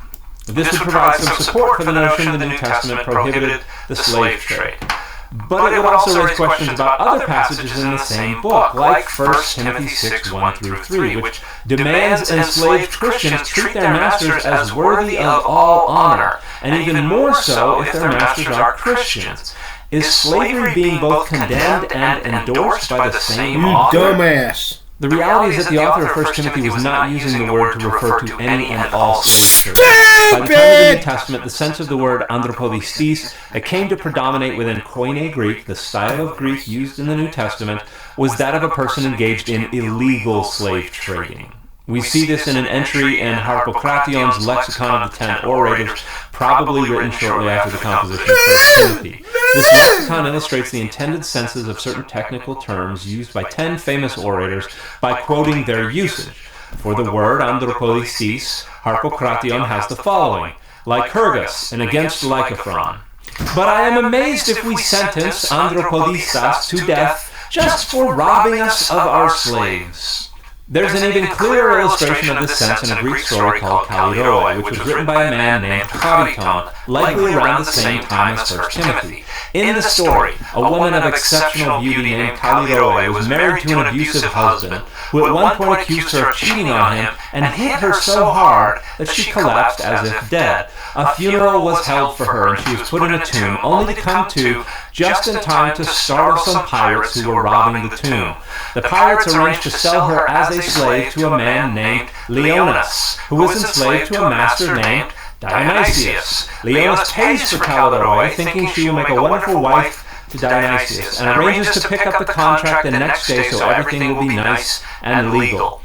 This would provide some support for the notion the New Testament prohibited the slave trade. But it would also raise questions about other passages in the same book, like 1 Timothy 6:1 through 3, which demands enslaved Christians treat their masters as worthy of all honor, and even more so if their masters are Christians. Is slavery being both condemned and endorsed by the same author? You dumbass. The reality is that the author of 1 Timothy was not using the word to refer to any and all slave trade. By the time of the New Testament, the sense of the word anthropolistes that came to predominate within Koine Greek, the style of Greek used in the New Testament, was that of a person engaged in illegal slave trading. We see this in an entry in Harpocration's Lexicon of the 10 Orators, probably written shortly after the composition of 1 Timothy. This lexicon illustrates the intended senses of certain technical terms used by 10 famous orators by quoting their usage. For the word anthropolistes, Harpocration has the following: Lycurgus, and against Lycophron. But I am amazed if we sentence anthropolistas to death just for robbing us of our slaves. There's an even clearer illustration of this sense in a Greek story called Kalliroi, which was written by a man named Chariton, likely around the same time as 1 Timothy. In the story, a woman of exceptional beauty named Kalliroi was married to an abusive husband, who at one point accused her of cheating on him and hit her so hard that she collapsed as if dead. A funeral was held for her, and she was put in a tomb, only to come to just in time to startle some pirates who were robbing the tomb. The pirates arranged to sell her as a slave to a man named Leonas, who was enslaved to a master named Dionysius. Leonis pays for Calidoroi, thinking she will make a wonderful wife to Dionysius, and arranges to pick up the contract the next day so everything will be nice and legal.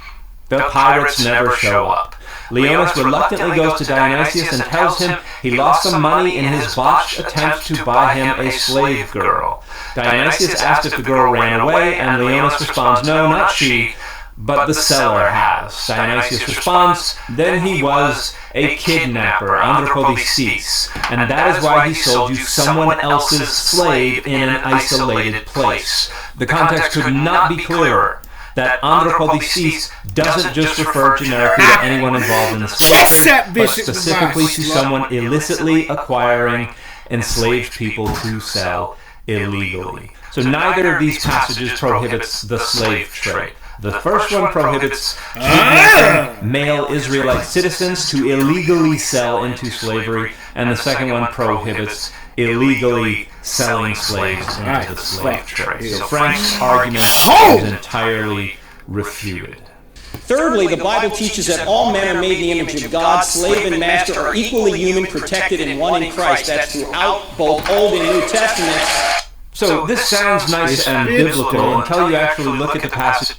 The pirates never show up. Leonis reluctantly goes to Dionysius and tells him he lost some money in his botched attempt to buy him a slave girl. Dionysius asks if the girl ran away, and Leonis responds, no, not she, but the seller has. Dionysius responds, then he was a kidnapper, anthropodicés, and that is why he sold you someone else's slave in an isolated place. The context could not be clearer. That anthropodicés doesn't just refer generically to anyone involved in the slavery, but specifically to someone illicitly acquiring enslaved people to sell illegally. So neither of these passages prohibits the slave trade. The first one prohibits kidnapping male Israelite citizens to illegally sell into slavery, and the second one prohibits illegally selling slaves into the slave trade. So Frank's argument is entirely refuted. Thirdly, the Bible teaches that all men are made in the image of God. Slave and master are equally human, protected and one in Christ. That's throughout both Old and New Testaments. So this sounds nice and biblical until you actually look at the passage.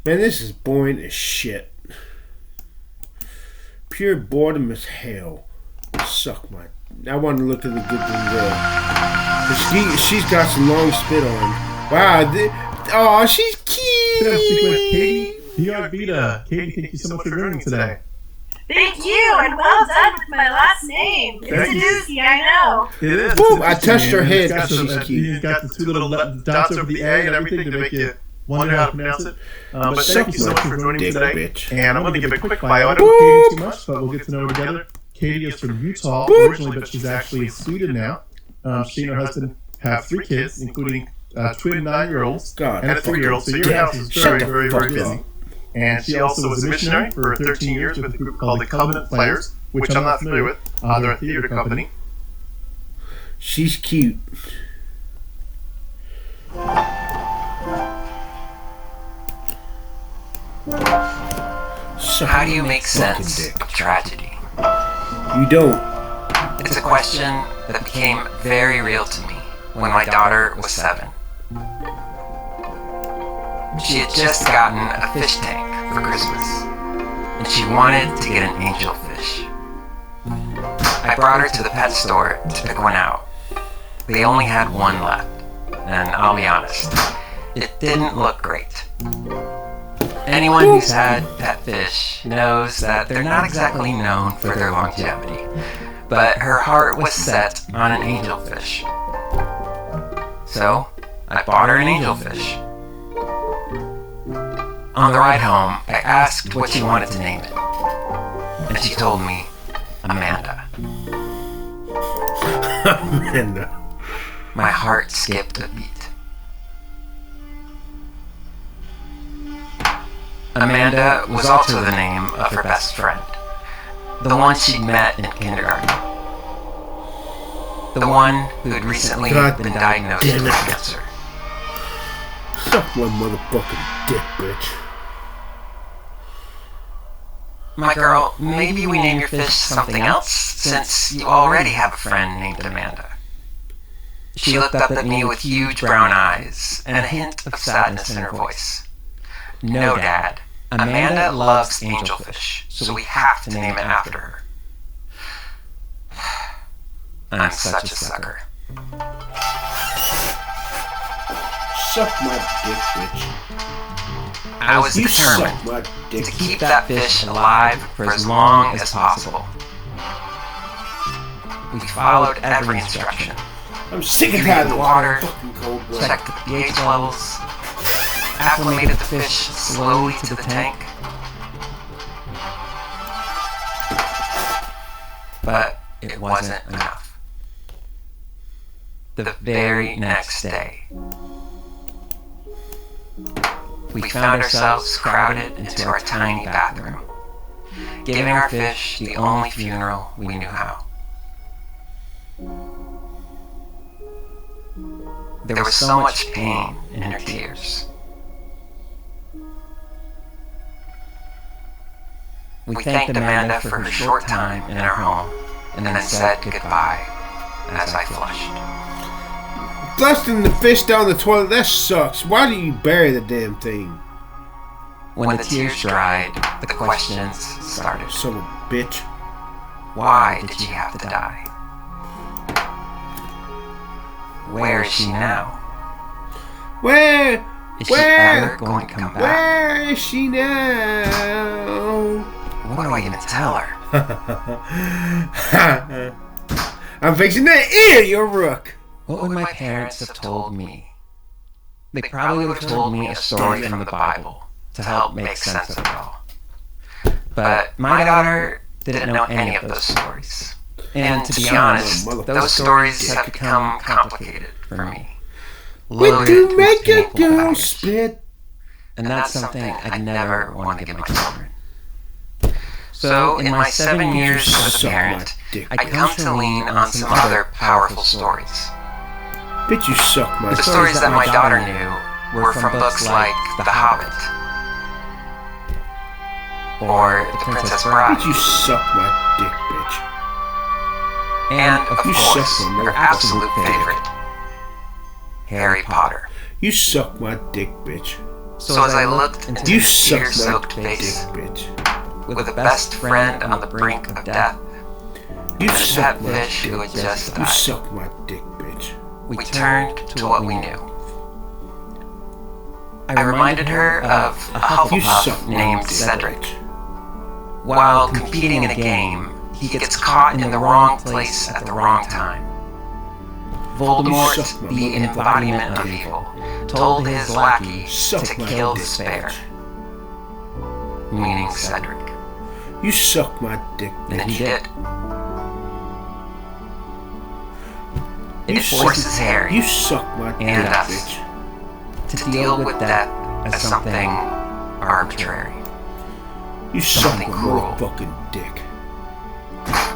Man, this is boring as shit. Pure boredom as hell. Suck my... I want to look at the good girl. She's got some long spit on. Wow. She's cute. Katie. Vida. Katie, thank you so much for joining today. Thank you, and well done with my last name. It's a doozy, I know. It is. Boom, I touched her head because she's cute. You've got the two little dots over the A and everything to make you wonder how to pronounce it. But thank you so much for joining me today. Bitch. And I'm going to give a quick bio. I don't know Katie too much, but we'll get to know her together. Katie is from Utah originally, but she's actually in Sweden now. She and her husband have 3 kids, including twin 9-year-olds and a 3-year-old. So your house is very, very, very busy. And she also was a missionary for 13 years with a group called the Covenant Players, which I'm not familiar with. They're a theater company. She's cute. How do you make sense of tragedy? You don't. It's a question that became very real to me when my daughter was 7. She had just gotten a fish tank for Christmas, and she wanted to get an angelfish. I brought her to the pet store to pick one out. They only had one left, and I'll be honest, it didn't look great. Anyone who's had pet fish knows that they're not exactly known for their longevity, but her heart was set on an angelfish. So, I bought her an angelfish. On the ride home, I asked what she wanted to name it, and she told me Amanda. Amanda. My heart skipped a beat. Amanda was also the name of her best friend, the one she'd met in kindergarten, the one who had recently been diagnosed with cancer. Suck my motherfucking dick, bitch. My girl, maybe we name your fish something else, since you already have a friend named Amanda. She looked up at me with huge brown eyes and a hint of sadness in her voice. No, Dad. Amanda loves angelfish, so we have to name it after her. I'm such a sucker. Suck my dick, bitch. I was determined to keep that fish alive for as long as possible. We followed every instruction. I'm sick of having the water, checked the pH levels, acclimated the fish slowly to the tank. But it wasn't enough. The very next day, we found ourselves crowded into our tiny bathroom, giving our fish the only funeral we knew how. There was so much pain in her tears. We thanked Amanda for her short time in our home, and then said goodbye as I flushed. Flushing the fish down the toilet, that sucks. Why do you bury the damn thing? When the tears dried, the questions started. Son of a bitch. Why did she have to die? Where is she now? Where? Is she ever going to come back? Where is she now? What do I even tell her? I'm fixing that ear, you rook. What would my parents have told me? They probably would have told me a story from the Bible to help make sense of it all. But my daughter didn't know any of those stories. And to be honest, those stories have become complicated for me. Would you make a girl spit? And that's something I never want to give my children. So, in my 7 years as a parent, I come to lean on some other powerful stories. Bitch, you suck, my. The stories that my daughter knew were from books like The Hobbit or The Princess Bride. Bitch, you suck my dick, bitch. And, of course, her absolute favorite, Harry Potter. You suck my dick, bitch. So as I looked into you his tear-soaked face, bitch. With a best friend on the brink of death, you suck that fish who had just died, you suck my dick, bitch. We turned to what we knew. I reminded her of a Hufflepuff named Cedric. While competing in a game, he gets caught in the wrong place at the wrong time. Voldemort, the embodiment of evil, told his lackey to kill despair, meaning Cedric. You suck my dick, bitch. And he did. It forces Harry you suck my dick, and us bitch. to deal with death as something arbitrary. You suck my cruel, motherfucking dick.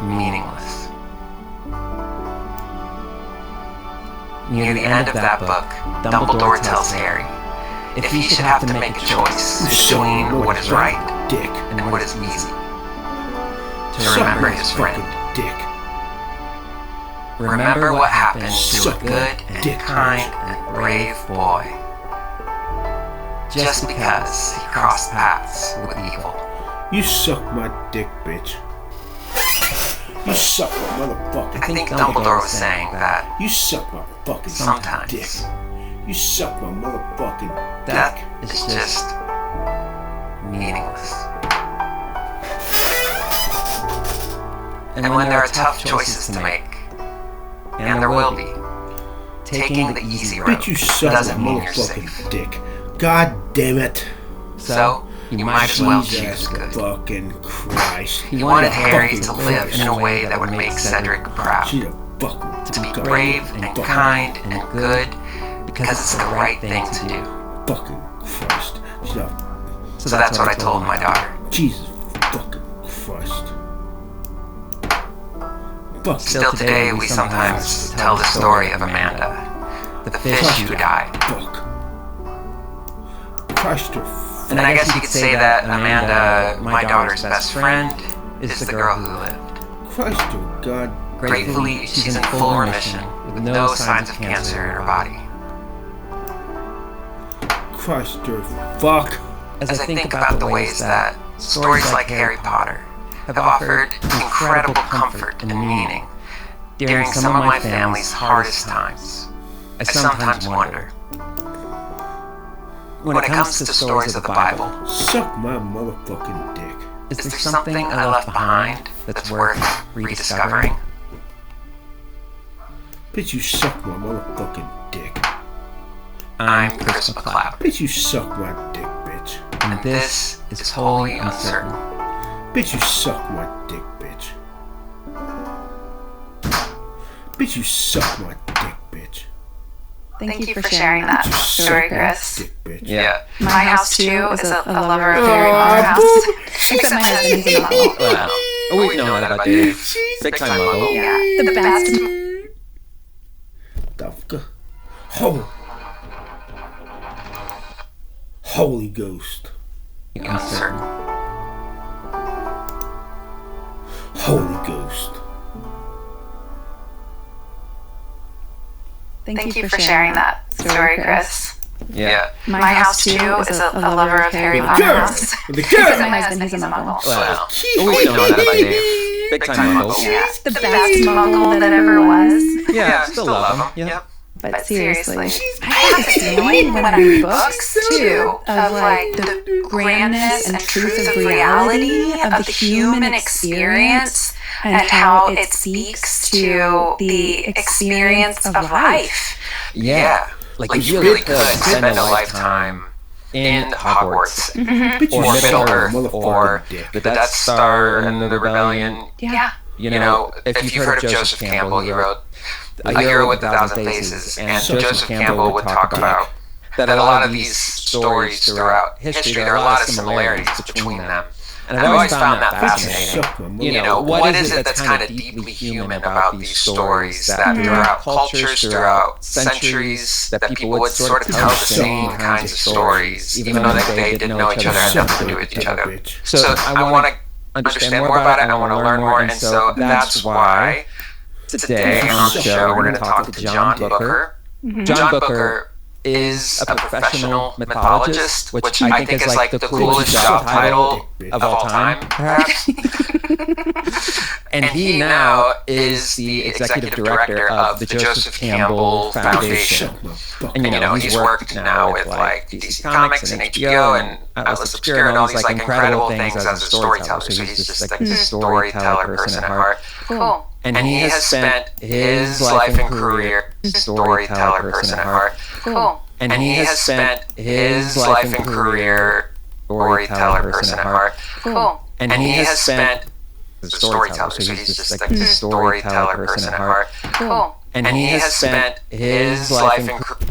Meaningless. Near the end of that book, Dumbledore tells Harry if he should have to make a choice between what is right dick and what is easy, to remember his friend. Dick. Remember what happened to a good and kind and brave boy, just because he crossed paths with evil. You suck my dick, bitch. You suck my motherfucking. I think Dumbledore was saying that you suck my fucking sometimes dick. You suck my motherfucking death dick. is just meaningless. And when there are tough choices to make, and there will be, taking the easy road bitch, you suck doesn't my mean you're safe. motherfucking dick. God damn it. So, you might as well choose good. Fucking Christ. He wanted Harry to live in a way that would make Cedric proud. To be brave and kind and good because it's the right thing to do. Fucking Christ. So that's what I told my daughter. Jesus fucking Christ. Still today, we sometimes tell the story of Amanda, the fish who died. Christ. And I guess you could say that Amanda, my daughter's best friend, is the girl who lived. Christ, oh God. Gratefully, she's in full remission with no signs of cancer in her body. Christ, oh fuck. As I think about the ways that stories like Harry Potter have offered incredible comfort and meaning during some of my family's hardest times, I sometimes wonder, when it comes to stories of the Bible, suck my motherfucking dick. Is there something I left behind that's worth rediscovering? Bitch, you suck my motherfucking dick. I'm Chris McLeod. Bitch, you suck my dick, bitch. And this is wholly uncertain. Bitch, you suck my dick, bitch. Bitch, you suck my dick, bitch. Thank you for sharing that story, Chris. Dick, bitch. Yeah. My house, too, is a lover of Harry Potter house. Except my husband, he's a muggle. Wow. Oh, we know that about Dave. Big time muggle. Yeah, the best. Holy Ghost. Uncertain. Holy Ghost. Thank you for sharing that story, Chris. Yeah. My house, too, is a lover of Harry Potter. Except my husband, he's a muggle. Well, we know that about Dave. Big time muggle. Yeah, the best muggle that ever was. Yeah, still love him. Yeah. But seriously, I have this feeling when I read books, too, of like the grandness and truth of reality of the human experience and how it speaks to the experience of life. Yeah. Like you really could spend a lifetime in Hogwarts, or Middle-earth, or the Death Star and the Rebellion. Yeah. You know, if you've heard of Joseph Campbell, he wrote A Hero with a Thousand Faces, and Joseph Campbell would talk about that a lot of these stories throughout history, there are a lot of similarities between them. And I've always found that fascinating. You know, what is it that's kind of deeply human about these stories that throughout cultures, throughout centuries, that people would sort of tell the same kinds of stories, even though they didn't know each other and had nothing to do with each other. So I want to understand more about it, I want to learn more, and so that's why today on the show we're going to talk to John Booker. John Booker is a professional mythologist, which I think is like the coolest job title of all time, perhaps. And he now is the executive director of the Joseph Campbell Foundation. And you know, he's worked now with like DC Comics and HBO and Atlas Obscura and all these like incredible things as a storyteller. So he's just like a storyteller person at heart. Cool. And he has spent his life and career storyteller person at heart. Cool. And he has spent his life and career storyteller person at heart. Cool. And he has spent storyteller, so he's just like a storyteller person at heart. Cool. And he has spent his life and career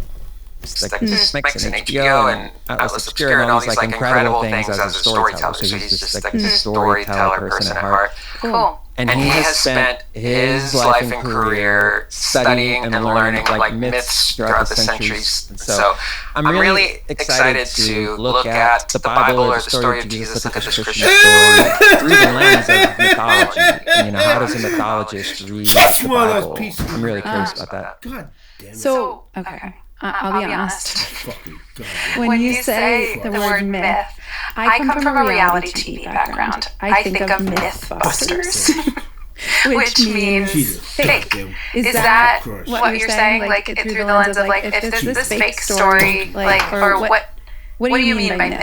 like Comics and HBO and Atlas Obscura and all these like incredible things as a storyteller. So he's just like a storyteller person at heart. Cool. And he has spent his life and career studying and learning like myths throughout the centuries. And so I'm really excited to look at the Bible or the story of Jesus, look at the Christian story through the lens of mythology. And, you know, how does a mythologist read the Bible? I'm really curious about that. God damn it. So, okay. I'll be honest. When you say the word myth, I come from a reality TV background. I think of Mythbusters, which means fake. Is that what you're saying? Like through the lens of like, if there's this fake story, like, or what do you mean by myth?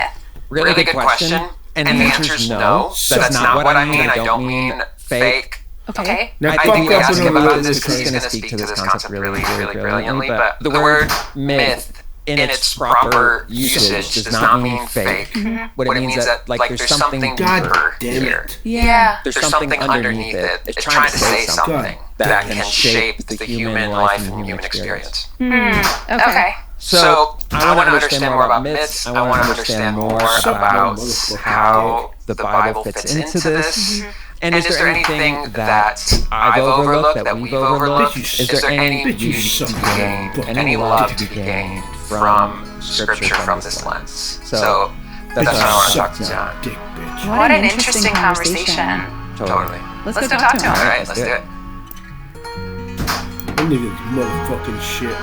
Really good question. And the answer is no. That's not what I mean. I don't mean fake. Okay. Now, I think we asked him about this because he's going to speak to this concept really brilliantly. But the word myth, in its proper usage, does not mean fake. What it means is that like there's something deeper here. Yeah. There's something underneath it. It's trying to say something that can shape the human life and human experience. Okay. So I want to understand more about myths. I want to understand more about how the Bible fits into this. And is there anything that I've overlooked, that we've overlooked? Is there any beauty to be gained and any love to be gained from Scripture from this lens? So that's what I want to talk to John. What an interesting conversation. Totally. Let's go talk to him. All right, let's do it. Them niggas motherfucking shit.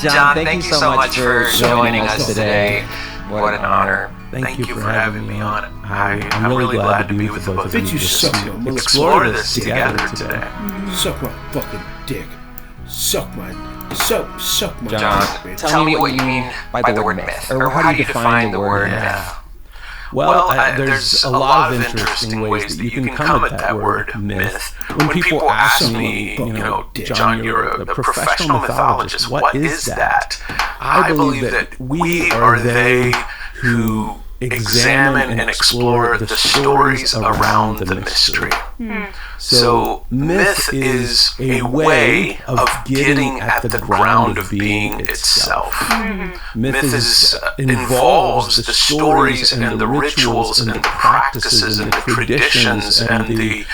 John, thank you so much for joining us today. What an honor. Thank you for having me on. I'm really glad to be with both of you to explore this together today. Suck my fucking dick. Suck my John, dick. tell me what you mean by the word myth, or how do you define the word myth? Well, there's a lot of interesting ways that you can come at that word myth. When people ask me, you know, John, you're a professional mythologist, what is that? I believe that we are they who examine and explore the stories around the mystery. So myth is a way of getting at the ground of being itself. Myth involves the stories and the rituals and the practices and the traditions and the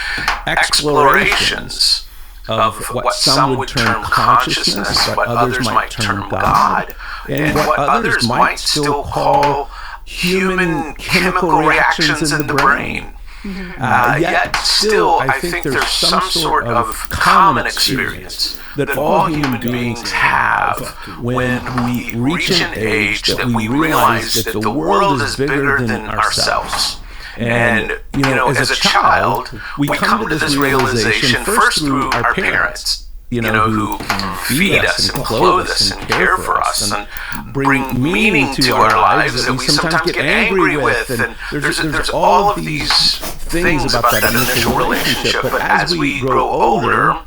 explorations of what some would term consciousness, what others might term God, and what others might still call human chemical reactions in the brain. Yet still, I think there's some sort of common experience that all human beings have when we reach an age that we realize that the world is bigger than ourselves. And, as a child, we come to this realization first through our parents, who feed us and clothe us and care for us and bring meaning to our lives that we sometimes get angry with. And there's all of these things about that initial relationship. But as we grow older,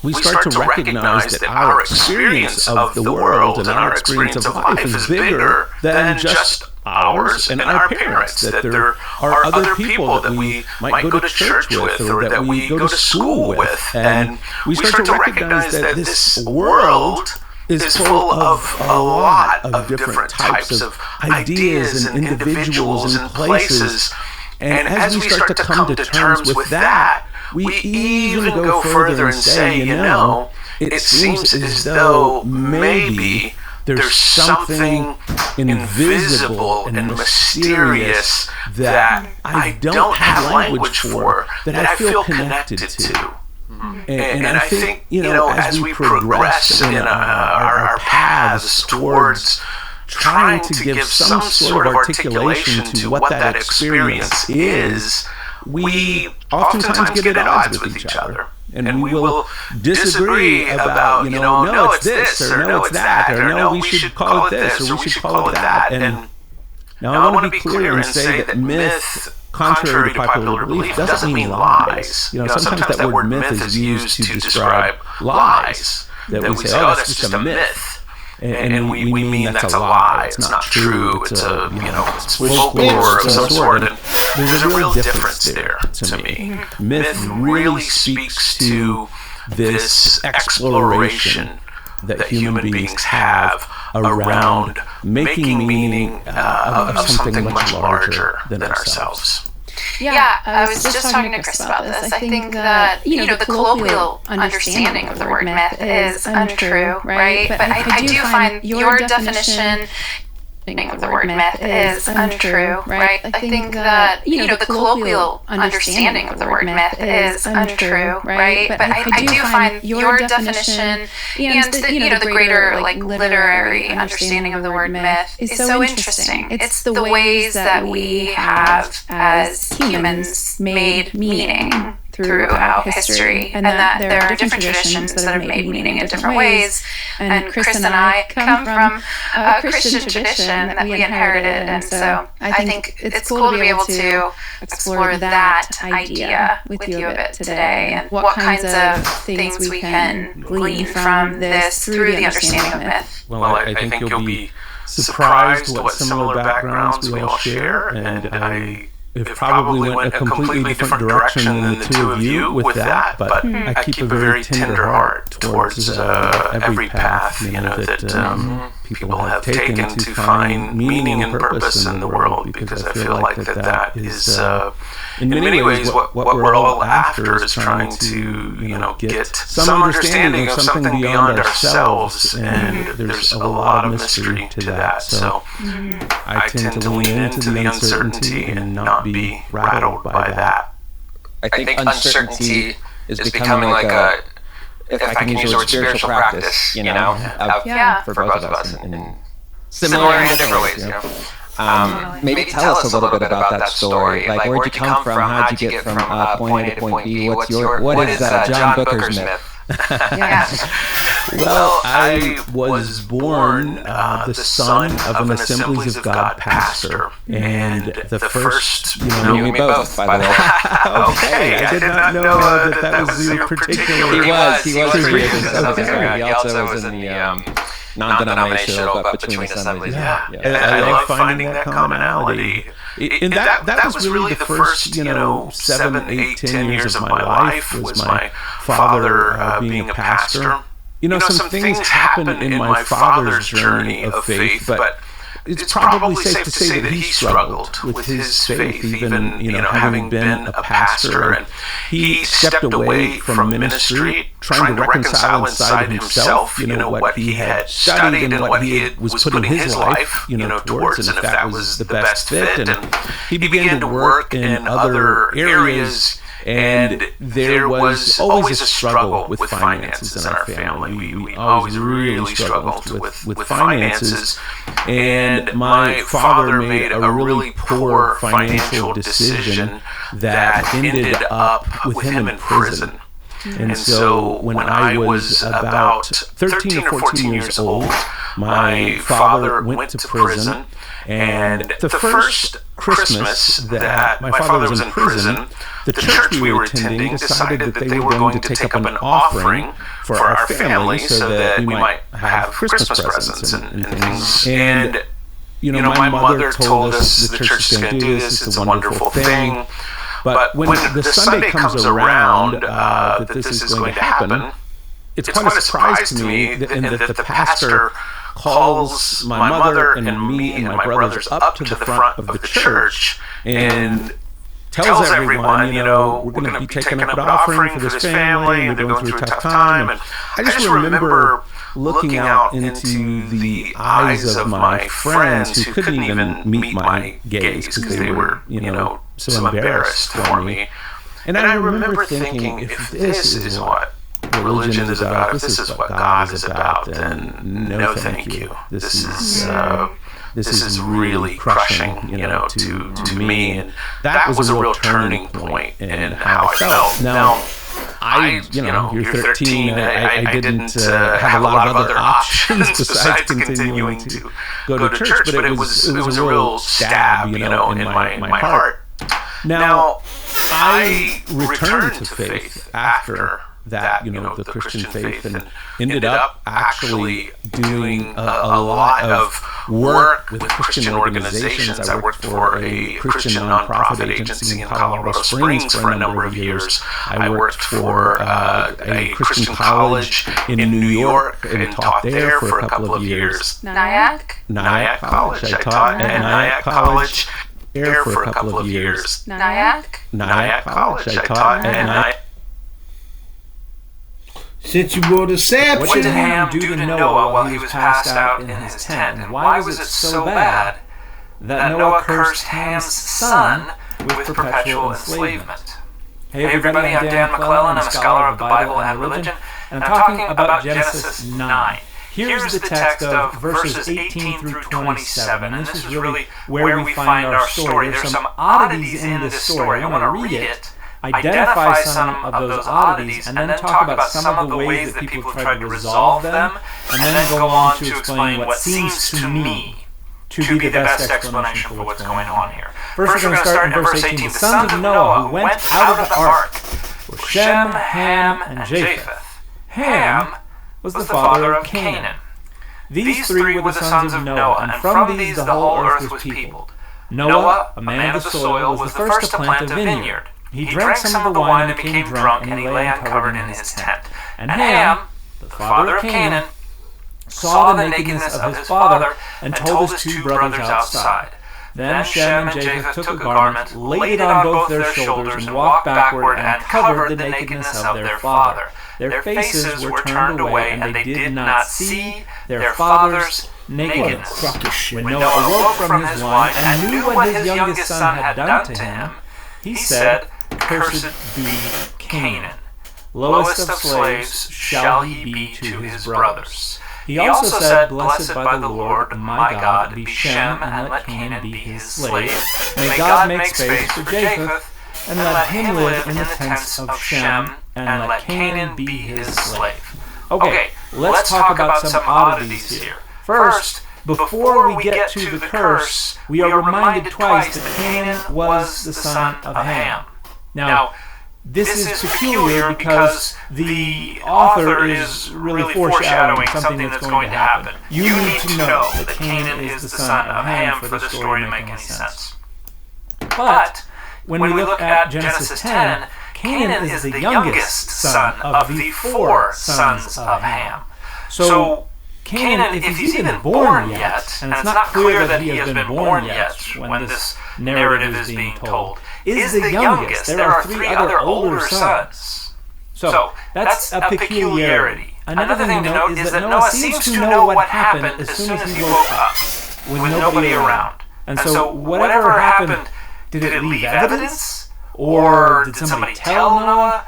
we start to recognize that our experience of the world and our experience of life is bigger than just ours and our parents, that there are other people that we might go to church with or that we go to school with. And we start to recognize that this world is full of a lot of different types of ideas and individuals and places. And as we start to come to terms with that, we even go further and say, it seems as though maybe there's something invisible and mysterious that I don't have language for, that I feel connected to. And I think, as we progress in our paths towards trying to give some sort of articulation to what that experience is, we oftentimes get at odds with each other. And we will disagree about, no, it's this, or no, it's that, or no, we should call it this, or we should call it that. And now I want to be clear and say that myth, contrary to popular belief, doesn't mean lies. Sometimes that word myth is used to describe lies. That we say, oh, that's just a myth. And we mean that's a lie. It's not true. It's a, it's folklore of some sort. And there's a real difference there to me. Myth really speaks to this exploration that human beings have around making meaning of something much larger than ourselves. Yeah, I was just talking to Chris about this. I think that, the colloquial understanding of the word myth is untrue, right? But I do find your definition of the word myth is untrue, right? I think that, the colloquial understanding of the word myth is untrue, right? But I do find your definition and the greater literary understanding of the word myth is so interesting. It's the ways that we have as humans made meaning throughout history, and that there are different traditions that have made meaning in different ways. And Chris and I come from a Christian tradition that we inherited, and so I think it's cool to be able to explore that idea with you a bit today, and what kinds of things we can glean from this through the understanding of myth. Well, I think you'll be surprised what similar backgrounds we all share, and I have probably went a completely different direction than the two of you with that, but I keep a very tender heart towards every path that people have taken to find meaning and purpose in the world, because I feel like that is, in many ways, what we're all after, is trying to, get some understanding of something beyond ourselves, and there's a lot of mystery to that. So I tend to lean into the uncertainty and not be rattled by that. I think uncertainty is becoming like a, if I can use the word, spiritual practice, for both of us, in similar and different ways. Maybe tell us a little bit about that story. Like, where'd you come from? How'd you get from point A to point B? What is John Booker's myth? Well, I was born the son of an Assemblies of God pastor, and the first, you me both, by the way. Okay, I did not know that was the particular. He was He also was in the non-denominational, but between assemblies. I love finding that commonality. And that was really the first, 7, 8, 10 years of my life, was my father being a pastor. Some things happened in my father's journey of faith, but it's probably safe to say that he struggled with his faith, even, having been a pastor. And he stepped away from ministry, trying to reconcile inside himself, what he had studied and what he was putting his life, towards, and if that was the best fit. And he began to work in other areas. And there was always a struggle with finances in our family. We always really struggled with finances. And my father made a really poor financial decision that ended up with him in prison. And so when I was about 13 or 14 years old, my father went to prison. And the first Christmas that my father was in prison, the church we were attending decided that they were going to take up an offering for our family so that we might have Christmas presents and things. And, my mother told us the church is going to do this, it's a wonderful thing. But when the Sunday comes around that this is going to happen, it's quite a surprise to me that the pastor calls my mother and me and my brothers up to the front of the church and tells everyone, we're going to be taking up an offering for this family, and they're going through a tough time. And I just remember looking out into the eyes of my friends who couldn't even meet my gaze because they were, so embarrassed for me. And I remember thinking, if this is what religion is about, if this is what God is about, then no thank you. This is really crushing, to me. And that was a real turning point in how I felt. Now, you're 13. I didn't have a lot of other options besides continuing to go to church, but it was a real stab, in my heart. Now, I returned to faith after that, the Christian faith, and ended up actually doing a lot of work with Christian organizations. I worked for a Christian nonprofit agency in Colorado Springs for a number of years. I worked for a Christian college in New York and taught there for a couple of years. Nyack College. I taught at Nyack College there for a couple of years. Nyack College. I taught at Nyack. Since you wrote a sad what did Ham do to Noah while he was passed out in his tent? And why was it so bad that Noah cursed Ham's son with perpetual enslavement? Hey everybody, I'm Dan McClellan. I'm a scholar of the Bible and religion, and I'm talking about Genesis 9. Here's the text of verses 18 through 27, and this is really where we find our story. There's some oddities in this story. I want to read it, identify some of those oddities, and then talk about some of the ways that people have tried to resolve them, and then go on to explain what seems to me to be the best explanation for what's going on here. First, we're going to start in verse 18. The sons of Noah who went out of the ark were Shem, Ham, and Japheth. Ham was the father of Canaan. These three were the sons of Noah, and from these the whole earth was peopled. Noah, a man of the soil, was the first to plant a vineyard. He drank some of the wine and became drunk, and he lay uncovered in his tent. And Ham, the father of Canaan, saw the nakedness of his father and told his two brothers outside. Then Shem and Japheth took a garment, laid it on both their shoulders, and walked backward and covered the nakedness of their father. Their faces were turned away, and they did not see their father's nakedness. When Noah awoke from his wine and knew what his youngest son had done to him, he said, "Cursed be Canaan. Lowest of slaves shall he be to his brothers." He also said, "Blessed by the Lord my God be Shem, and let Canaan be his slave. May God make space for Japheth, and let him live in the tents of Shem, and let Canaan be his slave." Okay, let's talk about some oddities here. First, before we get to the curse, we are reminded twice that Canaan was the son of Ham. Now, this is peculiar because the author is really foreshadowing something that's going to happen. You need to know that Canaan is the son of Ham for the story to make any sense. But when we look at Genesis 10, Canaan is the youngest son of the four sons of Ham. So Canaan, if he's even born yet, and it's not clear that he has been born yet when this narrative is being told, is the youngest. There are 3 other older sons. So that's a peculiarity. Another thing to note is that Noah seems to know what happened as soon as he woke up, with nobody around. And so whatever happened, did it leave evidence? Or did somebody tell Noah?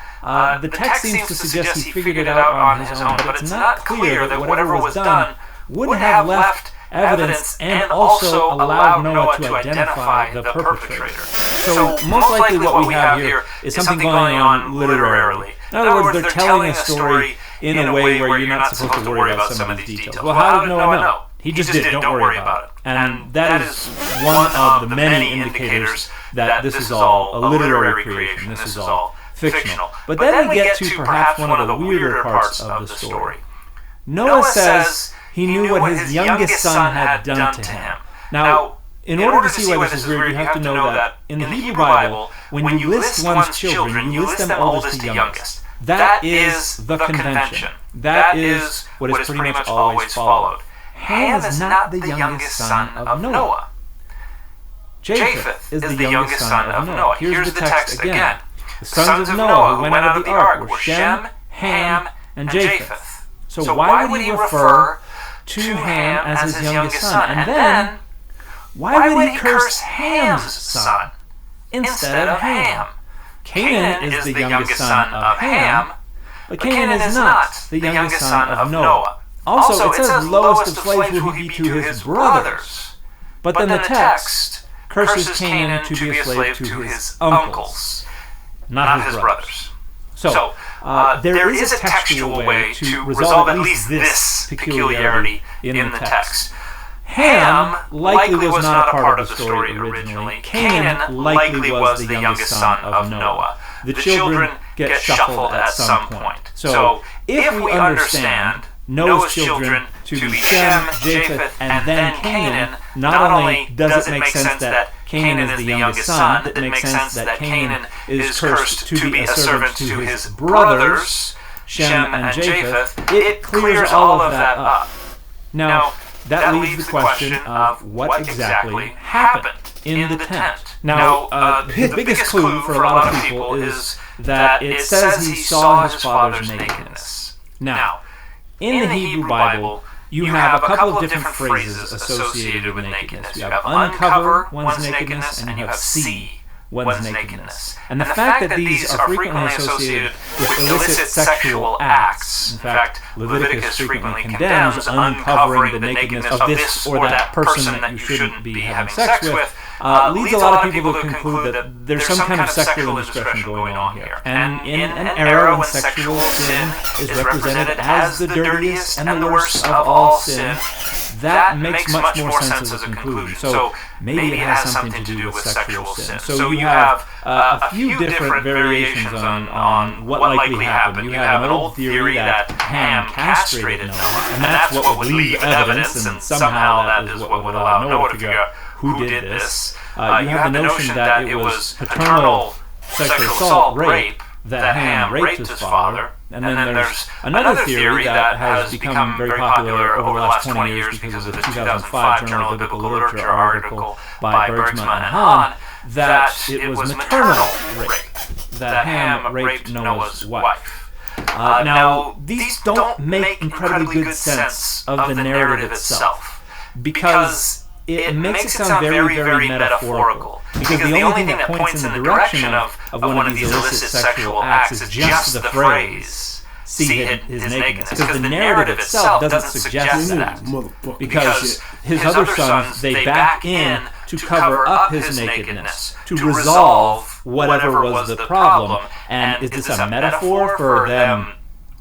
The text seems to suggest he figured it out on his own, but it's not clear that whatever was done would have left evidence and also allowed Noah to identify the perpetrator. So most likely what we have here is something going on literarily. In other words, they're telling a story in a way where you're not supposed to worry about some of these details. Well, how did Noah know? He just did. Don't worry about it. And that is one of the many indicators that this is all a literary creation. This is all fictional. But then we get to perhaps one of the weirder parts of the story. Noah says he knew what his youngest son had done to him. Now, in order to see why this is weird, you have to know that in the Hebrew Bible, when you list one's children, you list them oldest to youngest. That is the convention. That is what is pretty much always followed. Ham is not the youngest son of Noah. Japheth is the youngest son of Noah. Here's the text again. The sons of Noah who went out of the ark were Shem, Ham, and Japheth. So why would he refer to Ham as his youngest son? And then, why would he curse Ham's son instead of Ham? Canaan is the youngest son of Ham, but Canaan is not the youngest son of Noah. Also, it says lowest of slaves will he be to his brothers. But then the text curses Canaan to be a slave to his uncles, not his brothers. So, there is a textual way to resolve at least this peculiarity in the text. Ham likely was not a part of the story originally. Canaan likely was the youngest son of Noah. The children get shuffled at some point. So, if we understand Noah's children to be Shem, Japheth, and then Canaan, not only does it make sense that Canaan is the youngest son, it makes sense that Canaan is cursed to be a servant to his brothers, Shem and Japheth. It clears all of that up. Now, that leaves the question of what exactly happened in the tent. Now, the biggest clue for a lot of people is that it says he saw his father's nakedness. Now, in the Hebrew Bible, you have a couple of different phrases associated with nakedness. You have uncover one's nakedness, and you have see one's nakedness. And the fact that these are frequently associated with illicit sexual acts, in fact, Leviticus frequently condemns uncovering the nakedness of this or that person that you shouldn't be having sex with, leads a lot of people to conclude that there's some kind of sexual indiscretion going on here. And in an era when sexual sin is represented as the dirtiest and the worst of all sin, that makes much more sense as a conclusion. So maybe it has something to do with sexual sin. So you have a few different variations on what likely happened. You have an old theory that Ham castrated Noah, and that's what would leave evidence, and somehow that is what would allow Noah to figure out who did this. You have the notion that it was paternal sexual assault, rape, that Ham raped his father. And then there's another theory that has become very popular over the last 20 years because of the 2005 Journal of Biblical Literature article by Bergsma and Hahn, that it was maternal rape, that Ham raped Noah's wife. Now, these don't make incredibly good sense of the narrative itself, because it makes it sound very, very metaphorical. Because the only thing that points in the direction of one of these illicit sexual acts is just the phrase, see his nakedness. Because the narrative itself doesn't suggest that. Because his other sons, they back in to cover up his nakedness, to resolve whatever was the problem. And is this a metaphor for them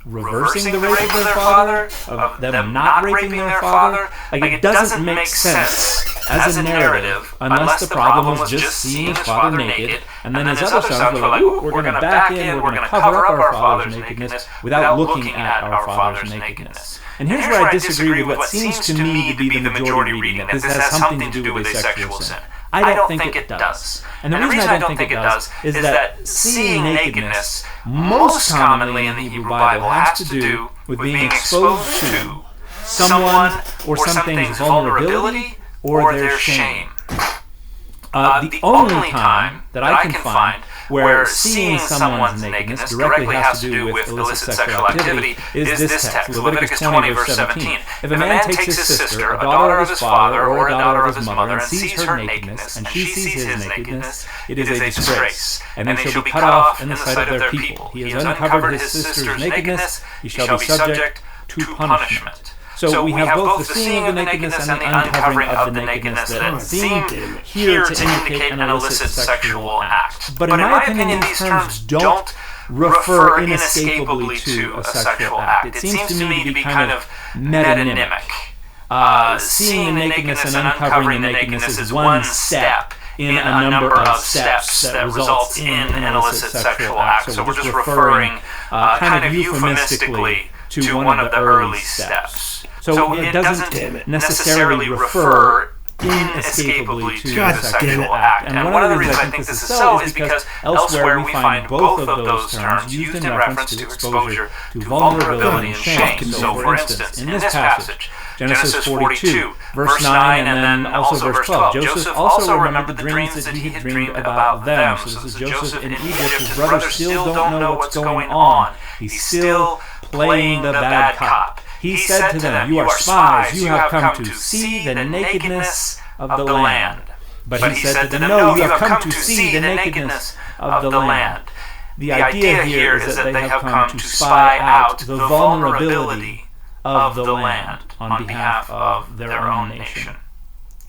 reversing the rape of their father, of them not raping their father? Like, it doesn't make sense as a narrative unless the problem was just seeing his father naked, and then his other sons were like, we're going to back in, we're going to cover up our father's nakedness without looking at our father's nakedness. And here's where I disagree with what seems to me to be the majority reading, that this has something to do with a sexual sin. I don't think it does. And the reason I don't think it does is that seeing nakedness, most commonly in the Hebrew Bible, has to do with being exposed to someone or something's vulnerability or their shame. The only time that I can find where seeing someone's nakedness directly has to do with illicit sexual activity is this text, Leviticus 20, verse 17. If a man takes his sister, a daughter of his father or a daughter of his mother, and sees her nakedness, and she sees his nakedness, it is a disgrace, and they shall be cut off in the sight of their people. He has uncovered his sister's nakedness, he shall be subject to punishment. So we have both the seeing of the nakedness and the uncovering of the nakedness that seem here to indicate an illicit sexual act. But in my opinion, these terms don't refer inescapably to a sexual act. It seems to me to be kind of metonymic. Seeing the nakedness and uncovering the nakedness is one step in a number of steps that results in an illicit sexual act. So we're just referring kind of euphemistically to one of the early steps. So it doesn't necessarily refer inescapably to the sexual act. And one of the reasons I think this is so is because elsewhere we find both of those terms used in reference to exposure to vulnerability and shame. So for instance, in this passage, Genesis 42, verse 9, and then also verse 12. Joseph also remembered the dreams that he had dreamed about them. So this is Joseph in Egypt. His brothers still don't know what's going on. He's still playing the bad cop. He said to them, "You are spies. You have come to see the nakedness of the land." But he said to them, "No, you have come to see the nakedness of the land." The idea here is that they have come to spy out the vulnerability of the land on behalf of their own nation.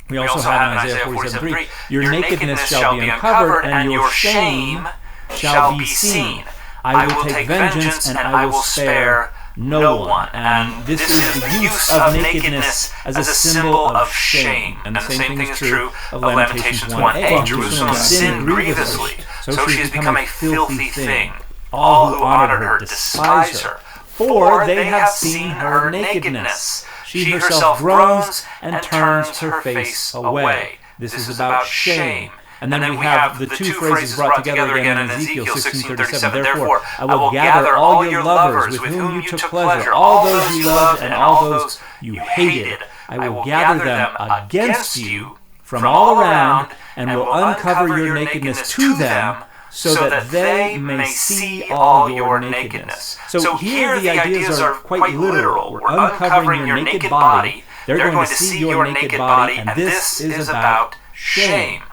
We also have in Isaiah 47:3, "Your nakedness shall be uncovered, and your shame shall be seen. I will take vengeance, and I will spare no one." And this is the use of nakedness as a symbol of shame. And the same thing is true of Lamentations 1:8. Jerusalem sinned grievously, so she has become a filthy thing. All who honored her despise her, for they have seen her nakedness. She herself groans and turns her face away. This is about shame. And then we have the two phrases brought together again in Ezekiel 16:37. "Therefore, I will gather all your lovers with whom you took pleasure, all those you loved and all those you hated. I will gather them against you from all around and will uncover your nakedness to them, so that they may see all your nakedness." So here the ideas are quite literal. We're uncovering your naked body. They're going to see your naked body, and this is about shame.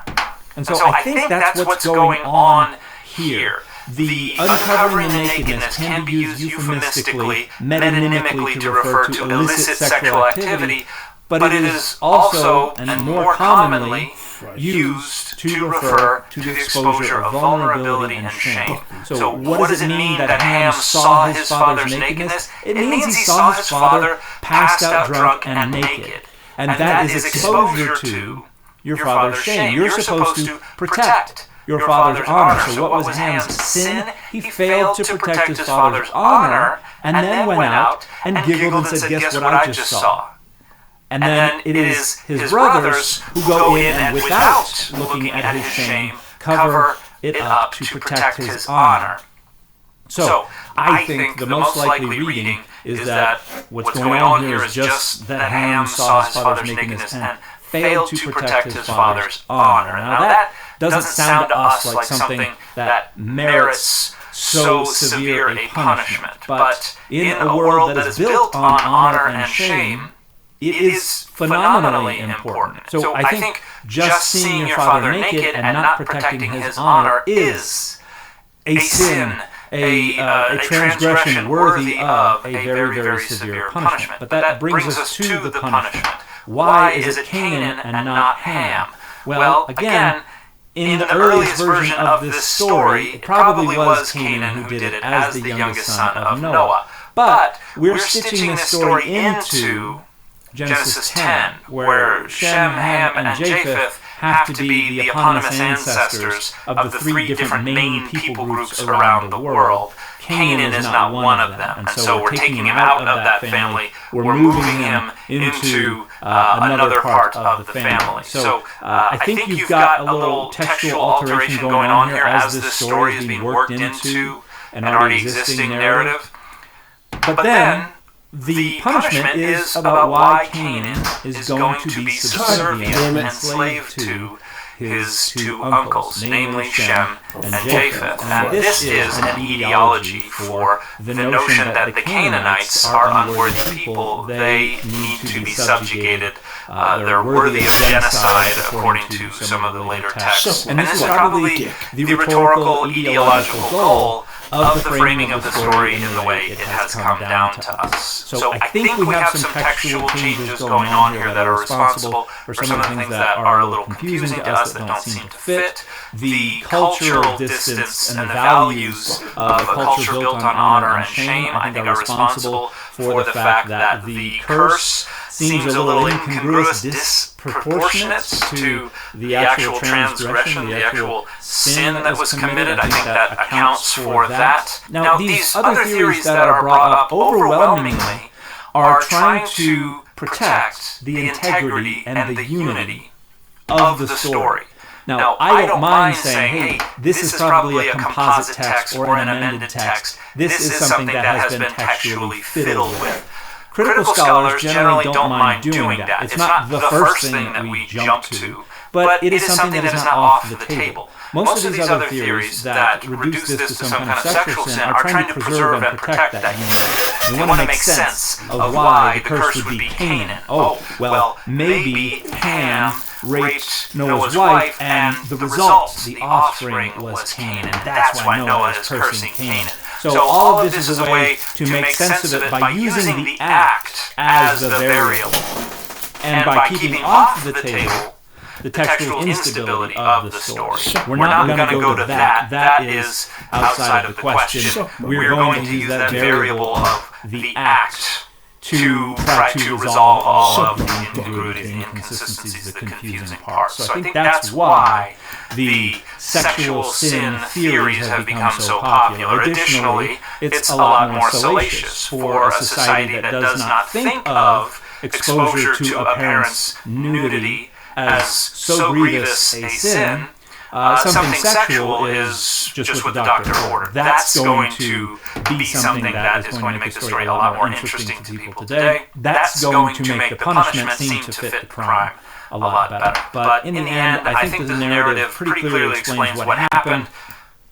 And so I think that's what's going on here. The uncovering the nakedness can be used euphemistically, metonymically to refer to illicit sexual activity, but it is also, and more commonly, used to refer to the exposure of vulnerability and shame. So what does it mean that Ham saw his father's nakedness? It means he saw his father passed out drunk and naked. And that is exposure to your father's shame. You're supposed to protect your father's honor. So what was Ham's sin? He failed to protect his father's honor and then went out and giggled and said, "Guess what I just saw?" And then it is his brothers who go in and without looking at his shame, cover it up to protect his honor. So I think the most likely reading is that what's going on here is just that Ham saw his father's nakedness and failed to protect his father's honor. Now that doesn't sound to us like something that merits so severe a punishment. But in a world that is built on honor and shame, it is phenomenally important. So I think just seeing your father naked and not protecting his honor is a sin, a transgression worthy of a very, very severe punishment. But that brings us to the punishment. Why is it Canaan and not Ham? Well, again, in the earliest version of this story, it probably was Canaan who did it as the youngest son of Noah. But we're stitching this story into Genesis 10, where Shem, Ham, and Japheth have to be the eponymous ancestors of the three different main people groups around the world. Canaan is not one of them, and so we're taking him out of that family. We're moving him into another part of the family. So I think you've got a little textual alteration going on here as this story is being worked into an already existing narrative. But then the punishment is about why Canaan is going to be subservient and slave to his two uncles, namely Shem and Japheth. And this is an etiology for the notion that the Canaanites are unworthy people. They need to be subjugated. They're worthy of genocide, according to some of the later texts. And this is probably the rhetorical, ideological goal of the framing of the story in the way it has come down to us. So I think we have some textual changes going on here that are responsible for some of the things that are a little confusing to us, that don't seem to fit. The cultural distance and the values of a culture built on honor and shame, I think, are responsible for the fact that the curse seems a little incongruous, disproportionate to the actual transgression, the actual sin that was committed. I think that accounts for that. Now, these other theories that are brought up overwhelmingly are trying to protect the integrity and the unity of the story. Now, I don't mind saying, hey, this is probably a composite text or an amended text. This is something that has been textually fiddled with. Critical scholars generally don't mind doing that. It's not the first thing that we jump to, but it is something that is not off the table. Most of these other theories that reduce this to some kind of sexual sin are trying to preserve and protect that unity. They want to make sense of why the curse would be Canaan. Oh, well, maybe Ham raped Noah's wife, and the result, the offspring, was Canaan. That's why Noah is cursing Canaan. So all of this is a way to make sense of it by using the act as the variable, and by keeping off the table the textual instability of the story. We're not going to go to that. That is outside of the question. We're going to use that variable of the act to try to resolve all of the incongruities, the inconsistencies, the confusing parts. So I think that's why the sexual sin theories have become so popular. Additionally, it's a lot more salacious for a society that does not think of exposure to a parent's nudity as so grievous a sin. Something sexual is just what the doctor ordered. That's going to be something that is going to make the story a lot more interesting to people today. That's going to make the punishment seem to fit the crime a lot better. But in the end, I think the narrative pretty clearly explains what happened.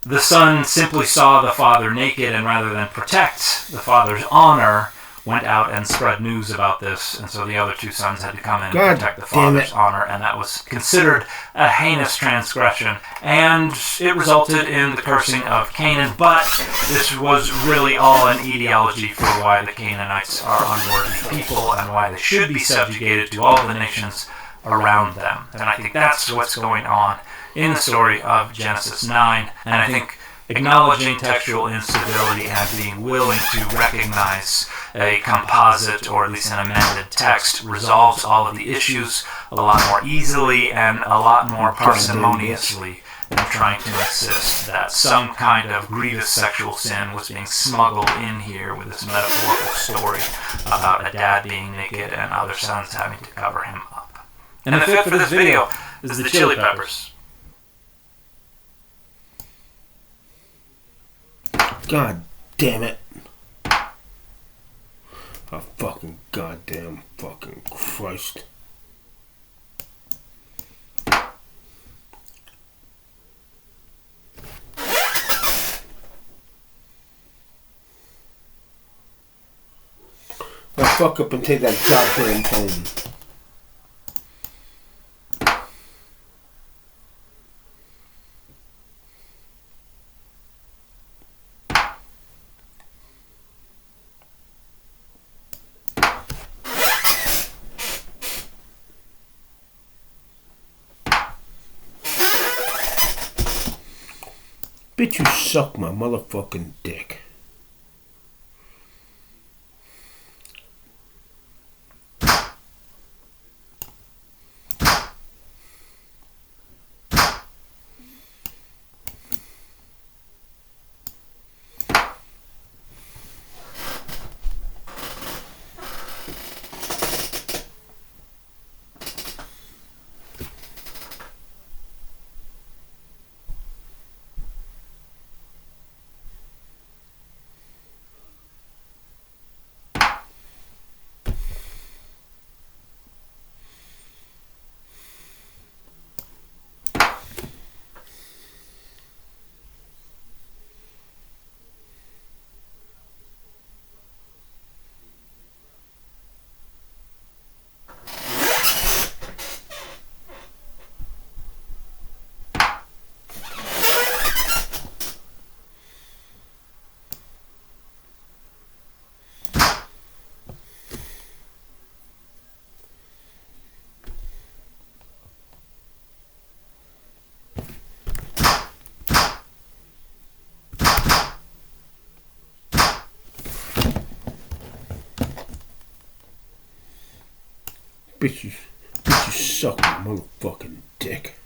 The son simply saw the father naked, and rather than protect the father's honor, went out and spread news about this, and so the other two sons had to come in and protect the father's honor, and that was considered a heinous transgression, and it resulted in the cursing of Canaan. But this was really all an etiology for why the Canaanites are unworthy people and why they should be subjugated to all the nations around them. And I think that's what's going on in the story of Genesis 9, and I think acknowledging textual instability and being willing to recognize a composite or at least an amended text resolves all of the issues a lot more easily and a lot more parsimoniously than trying to insist that some kind of grievous sexual sin was being smuggled in here with this metaphorical story about a dad being naked and other sons having to cover him up. And the fit for this video is the Chili Peppers. God damn it. Oh, fucking goddamn fucking Christ. Now fuck up and take that goddamn home. Bitch, you suck my motherfucking dick. Bitch, you suck my motherfucking dick.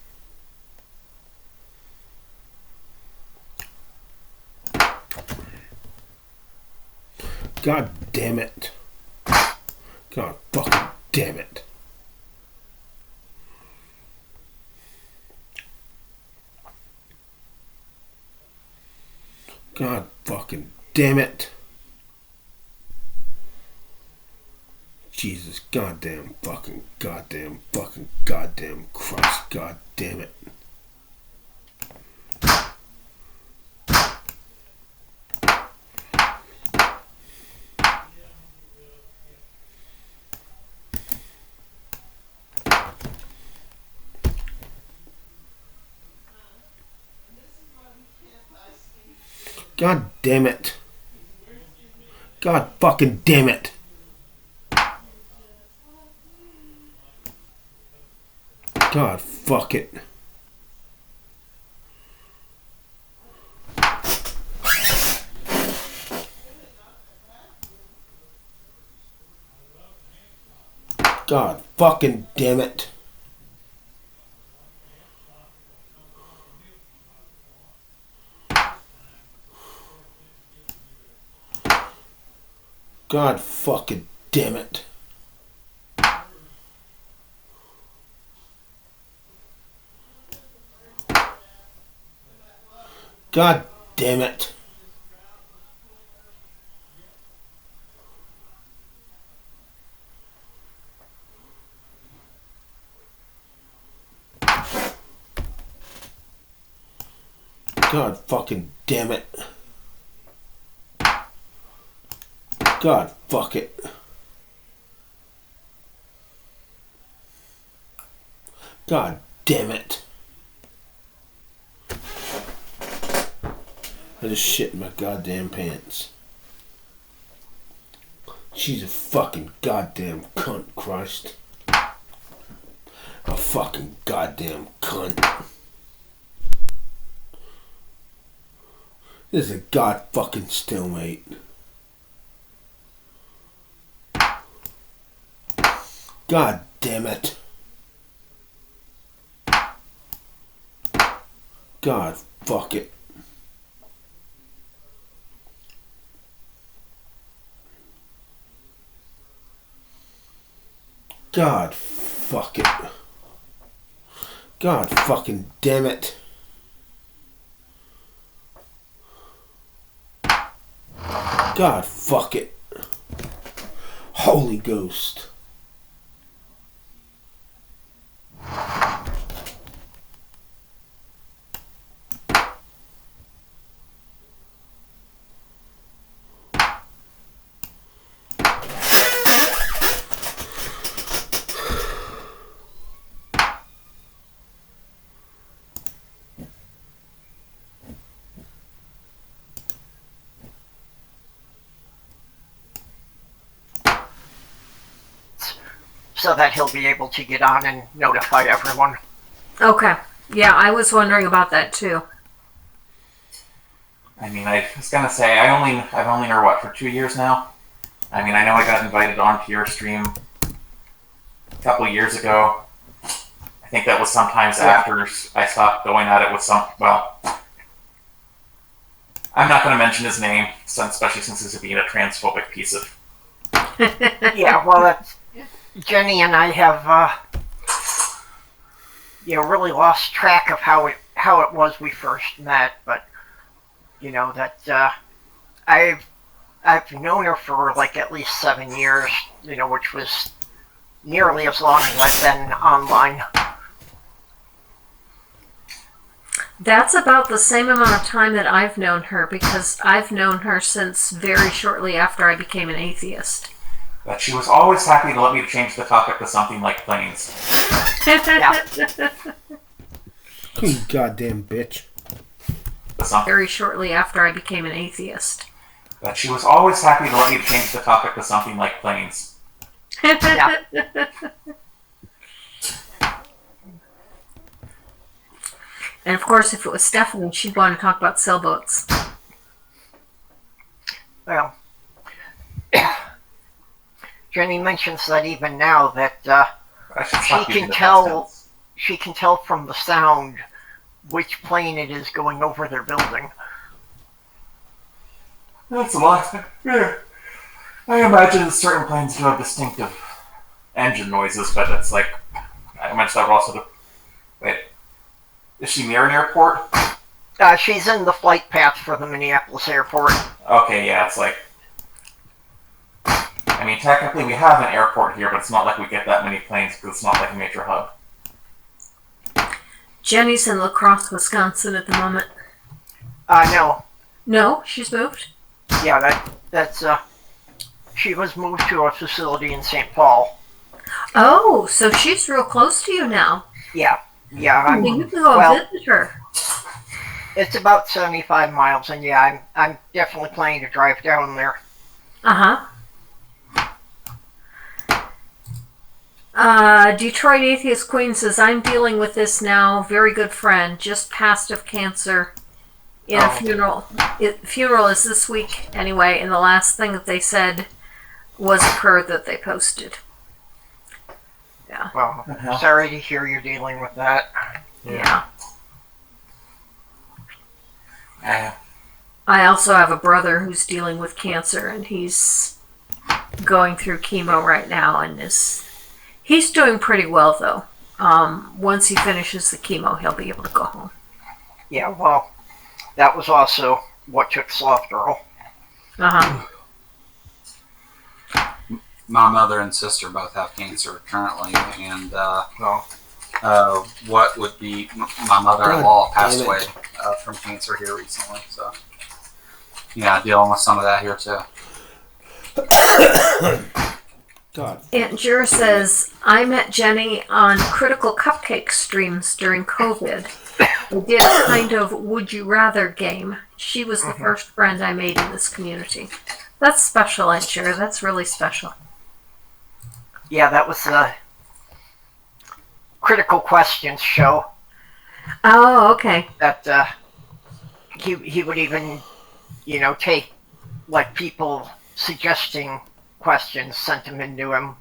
God damn it. God fucking damn it. God fucking damn it. Jesus goddamn fucking goddamn Christ, god damn it. God damn it. God fucking damn it. God fuck it. God fucking damn it. God fucking damn it. God damn it. God fucking damn it. God fuck it. God damn it. I just shit in my goddamn pants. She's a fucking goddamn cunt, Christ. A fucking goddamn cunt. This is a god fucking stalemate. God damn it. God fuck it. God fuck it. God fucking damn it. God fuck it. Holy Ghost. So that he'll be able to get on and notify everyone. Okay. Yeah, I was wondering about that too. I mean, I was gonna say, I've only known what, for 2 years now? I mean, I know I got invited onto your stream a couple of years ago. I think that was sometimes after I stopped going at it with well, I'm not gonna mention his name, especially since he's being a transphobic piece of... Yeah, well, that's... Jenny and I have, really lost track of how it was we first met, but, that, I've known her for, like, at least 7 years, which was nearly as long as I've been online. That's about the same amount of time that I've known her, because I've known her since very shortly after I became an atheist. But she was always happy to let me change the topic to something like planes. You goddamn bitch. Very shortly after I became an atheist. But she was always happy to let me change the topic to something like planes. And of course, if it was Stephanie, she'd want to talk about sailboats. Well, Jenny mentions that even now that She can tell. She can tell from the sound which plane it is going over their building. That's a lot. Yeah. I imagine certain planes do have distinctive engine noises, but it's like, I imagine that would also do. Wait, is she near an airport? She's in the flight path for the Minneapolis airport. Okay, yeah, it's like, I mean, technically we have an airport here, but it's not like we get that many planes because it's not like a major hub. Jenny's in La Crosse, Wisconsin at the moment. No. No, she's moved? Yeah, that's she was moved to a facility in St. Paul. Oh, so she's real close to you now. Yeah. Yeah. You can go visit her. It's about 75 miles, and yeah, I'm definitely planning to drive down there. Detroit Atheist Queen says, I'm dealing with this now. Very good friend. Just passed of cancer in a funeral. Funeral is this week anyway, and the last thing that they said was a prayer that they posted. Yeah. Well, sorry to hear you're dealing with that. Yeah. I also have a brother who's dealing with cancer, and he's going through chemo right now, and he's doing pretty well, though. Once he finishes the chemo, he'll be able to go home. Yeah, well, that was also what took Sloth Girl. My mother and sister both have cancer currently, and what would be my mother-in-law passed away from cancer here recently. So, yeah, dealing with some of that here too. Aunt Jura says, I met Jenny on Critical Cupcake streams during COVID. We did a kind of would you rather game. She was the first friend I made in this community. That's special, Aunt Jura. That's really special. Yeah, that was the Critical Questions show. Oh, okay. That he would even, take like people suggesting questions, sent them into him.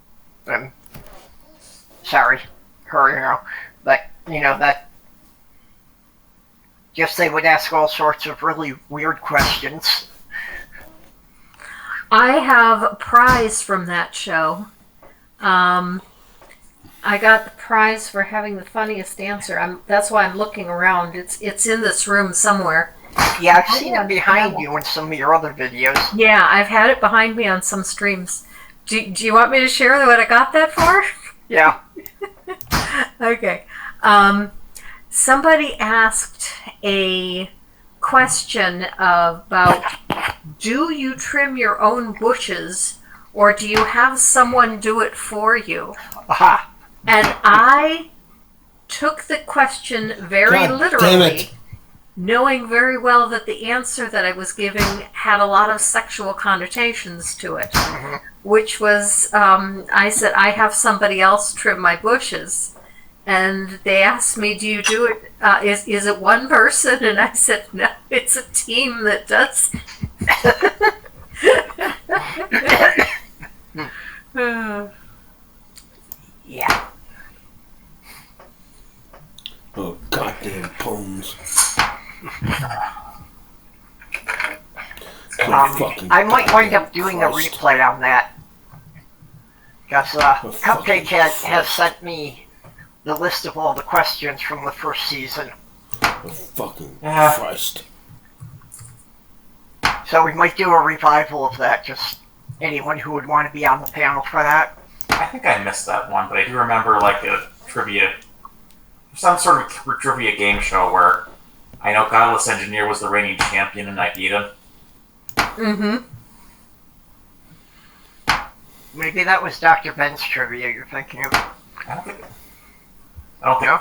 But that just they would ask all sorts of really weird questions. I have a prize from that show. I got the prize for having the funniest answer. That's why I'm looking around. It's in this room somewhere. Yeah, I've seen it behind you in some of your other videos. Yeah, I've had it behind me on some streams. Do you want me to share what I got that for? Yeah. Okay. Somebody asked a question about, do you trim your own bushes or do you have someone do it for you? Aha. And I took the question very literally, knowing very well that the answer that I was giving had a lot of sexual connotations to it, which was, I said, I have somebody else trim my bushes. And they asked me, do you do it, is it one person? And I said, no, it's a team that does. Yeah. Oh, goddamn poems. I might wind up doing a replay on that. Because Cupcake has sent me the list of all the questions from the first season. Fucking Christ. So we might do a revival of that, just anyone who would want to be on the panel for that. I think I missed that one, but I do remember like a trivia, some sort of trivia game show where I know Godless Engineer was the reigning champion and I beat him. Maybe that was Dr. Ben's trivia you're thinking of. I don't think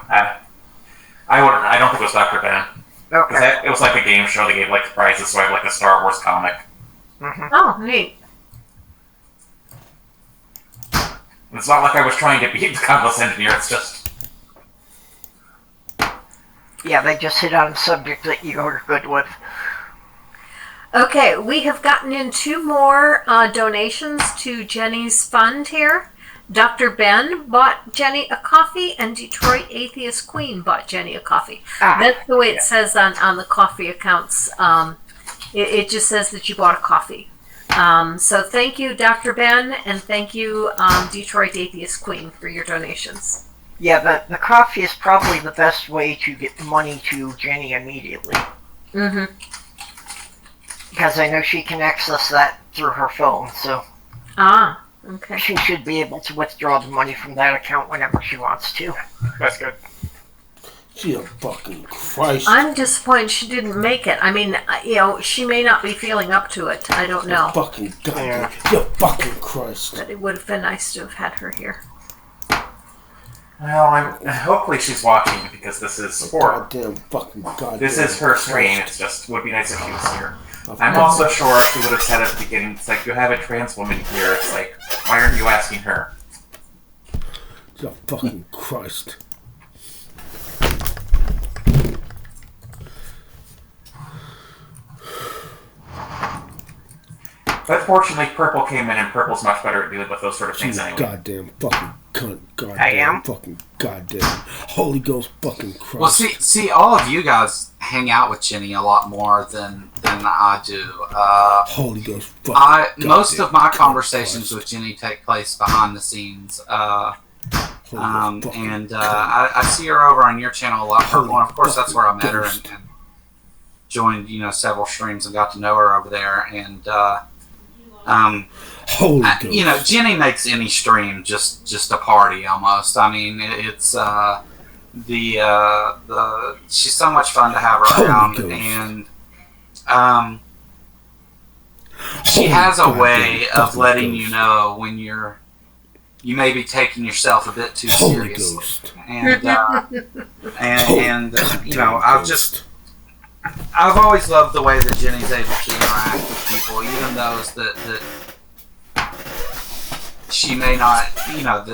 it was Dr. Ben. Okay. It was like a game show. They gave like prizes, so I have like a Star Wars comic. Oh, neat. It's not like I was trying to beat the Godless Engineer. It's just yeah, they just hit on a subject that you are good with. Okay, we have gotten in 2 more donations to Jenny's fund here. Dr. Ben bought Jenny a coffee, and Detroit Atheist Queen bought Jenny a coffee. That's the way it says on the coffee accounts. It just says that you bought a coffee. So thank you, Dr. Ben, and thank you, Detroit Atheist Queen, for your donations. Yeah, the coffee is probably the best way to get money to Jenny immediately. Mm-hmm. Because I know she can access that through her phone, so... Ah, okay. She should be able to withdraw the money from that account whenever she wants to. That's good. She a fucking Christ. I'm disappointed she didn't make it. I mean, she may not be feeling up to it. I don't know. Fucking goddamn. You fucking Christ. But it would have been nice to have had her here. Well, hopefully she's watching because this is support. Goddamn. This is her stream. It's just would be nice if she was here. I'm also sure she would have said at the beginning, it's like, you have a trans woman here. It's like, why aren't you asking her? You fucking Christ. But fortunately, Purple came in, and Purple's much better at dealing with those sort of things anyway. Goddamn fucking cunt. Goddamn I am? fucking goddamn Holy Ghost fucking Christ. Well, see, all of you guys hang out with Jenny a lot more than I do. Holy Ghost fucking most of my conversations with Jenny take place behind the scenes. I see her over on your channel a lot, Purple, and of course that's where I met her and joined, several streams and got to know her over there. And Jenny makes any stream just a party almost. I mean, it's she's so much fun to have around, and she has a way of letting you know when you may be taking yourself a bit too seriously. And I've always loved the way that Jenny's able to interact with people, even those that she may not,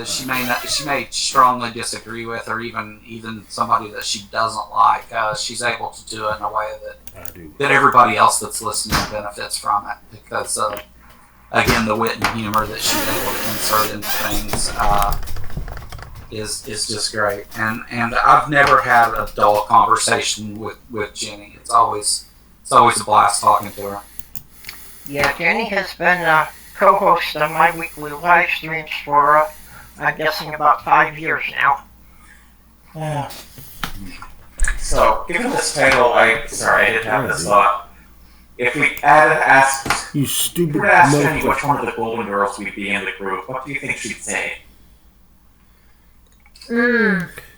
she may strongly disagree with, or even somebody that she doesn't like. She's able to do it in a way that everybody else that's listening benefits from it, because again, the wit and humor that she's able to insert into things is just great. And I've never had a dull conversation with Jenny. It's always a blast talking to her. Yeah, Jenny has been co-host on my weekly live streams for, I'm guessing, about 5 years now. So, given this title, I didn't have this thought. If we asked you stupid Jenny which one of the Golden Girls we'd be in the group, what do you think she'd say?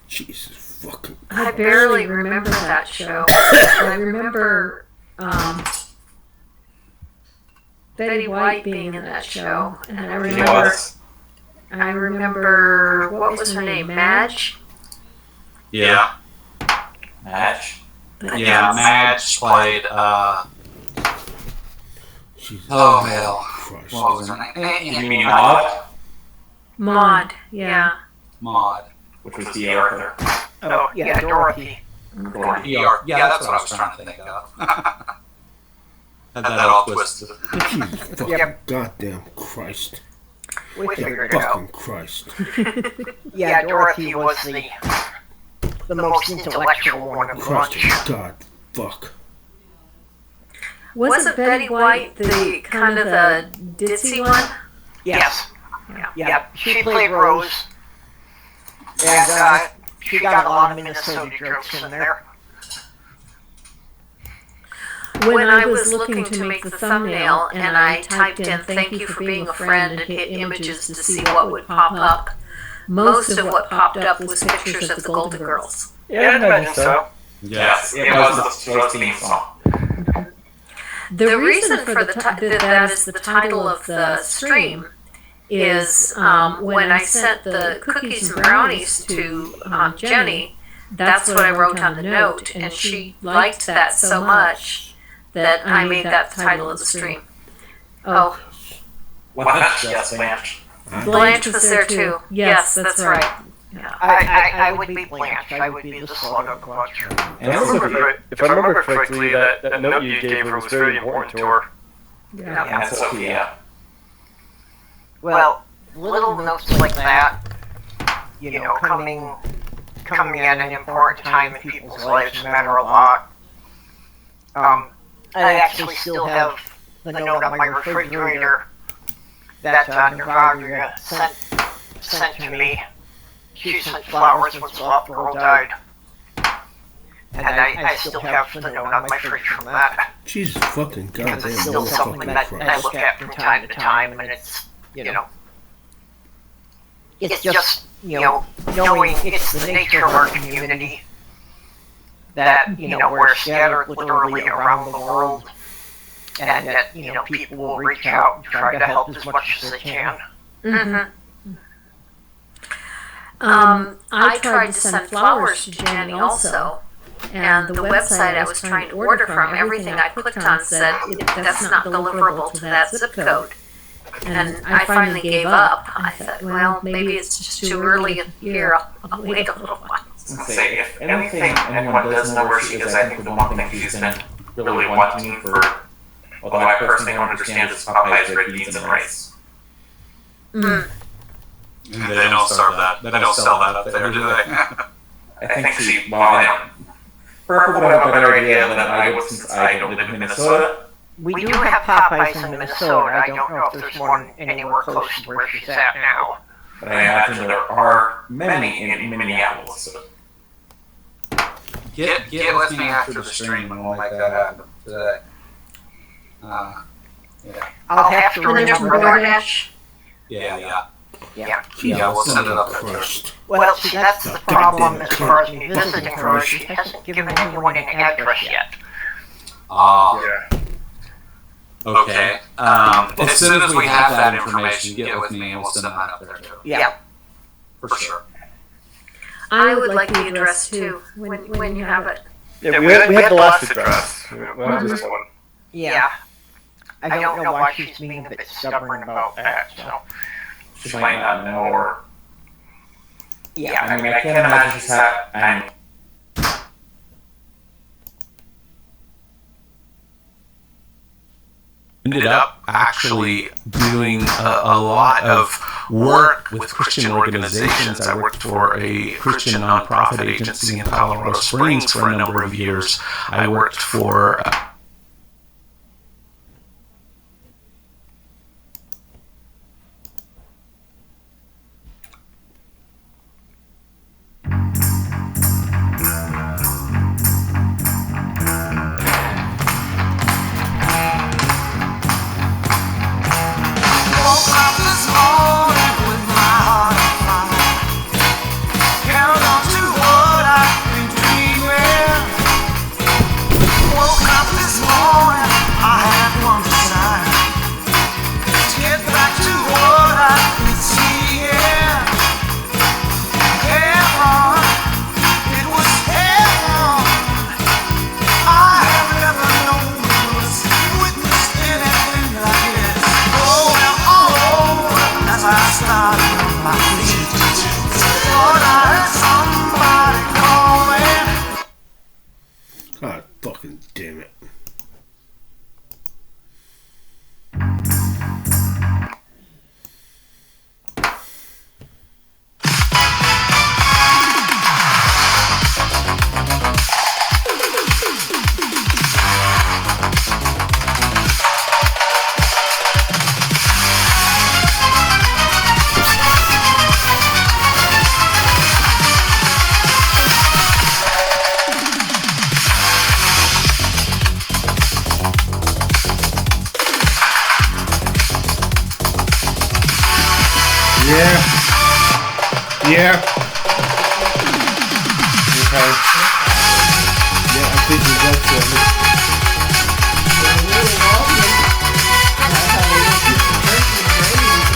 Jesus fucking. I barely remember that show. I remember Betty White being in that show, and I remember what was her name, Madge? Yeah. Madge? Yeah, Madge played oh hell. What was her name? You mean Maud? Maud, yeah. Maud. Which was the Arthur. Oh, yeah, Dorothy. Yeah, that's what I was trying to think of. Had that all twisted. Yep. Goddamn Christ. We figured it out. Fucking Christ. Yeah, Dorothy was the most intellectual one of the bunch. God, fuck. Wasn't Betty White the kind of the ditzy one? Yes. Yeah. She played Rose. And she got a lot of Minnesota jokes in there. When I was looking to make the thumbnail and I typed in "thank you for being a friend" and hit images to see what would pop up, most of what popped up was pictures of the Golden Girls. Yeah, I imagine so. Yes, it was the show's theme song. The reason for that is the title of the stream is when I sent the cookies and brownies to Jenny, that's what I wrote on the note, and she liked that so much that I made that the title of the stream. Oh. Yes, Blanche. Blanche was there too. Yes, that's right. Yeah. I would be Blanche. I would be the slug of Clutch. And if I remember correctly, that note you gave her was very important to her. Yeah, Sophia. Well, little notes like that, coming at an important time in people's lives matter a lot. I actually still have the note on my refrigerator that Nirvaga sent to me. She sent flowers when Soft Girl died. And I still have the note on my fridge from that. Jesus fucking goddamn. Because it's still something that I look at from time to time, and it's, it's just, knowing it's the nature of our community that, we're scattered literally around the world, and that, people will reach out and try to help as much as they can. I tried to send flowers to Jenny also, and the website I was trying to order from, everything I clicked on said that's not deliverable to that zip code. And I finally gave up. I thought, well, maybe it's just too early in the year. I'll wait a little while. Say, if anyone does know where she is, I think the one thing she's been really wanting for, although I personally don't understand, is Popeye's red beans and rice. They don't serve that. They don't sell that up there, do they? I think she, Purple would have a better idea than I would, since I don't live in Minnesota. We do have Popeyes in Minnesota. I don't know if there's one anywhere close to where she's at now. But I imagine there are many in Minneapolis. Get with me after the stream and we'll make that happen today. I'll have to remember DoorDash. Yeah, we'll send it up there. Well, see, that's the problem as far as me visiting her. She hasn't given anyone an address yet. Okay. As soon as we have that information, get with me and we'll send that up there too. Yeah. For sure. I would like the address too, when you have it. Yeah, we had the last address. We have this one. Yeah. I don't know why she's being a bit stubborn about that, so. She might not know, or... Yeah. I mean, I can't imagine she's ended up actually doing a lot of work with Christian organizations. I worked for a Christian nonprofit agency in Colorado Springs for a number of years. I worked for... God fucking damn it. Yeah. Okay. Yeah, I think that's it.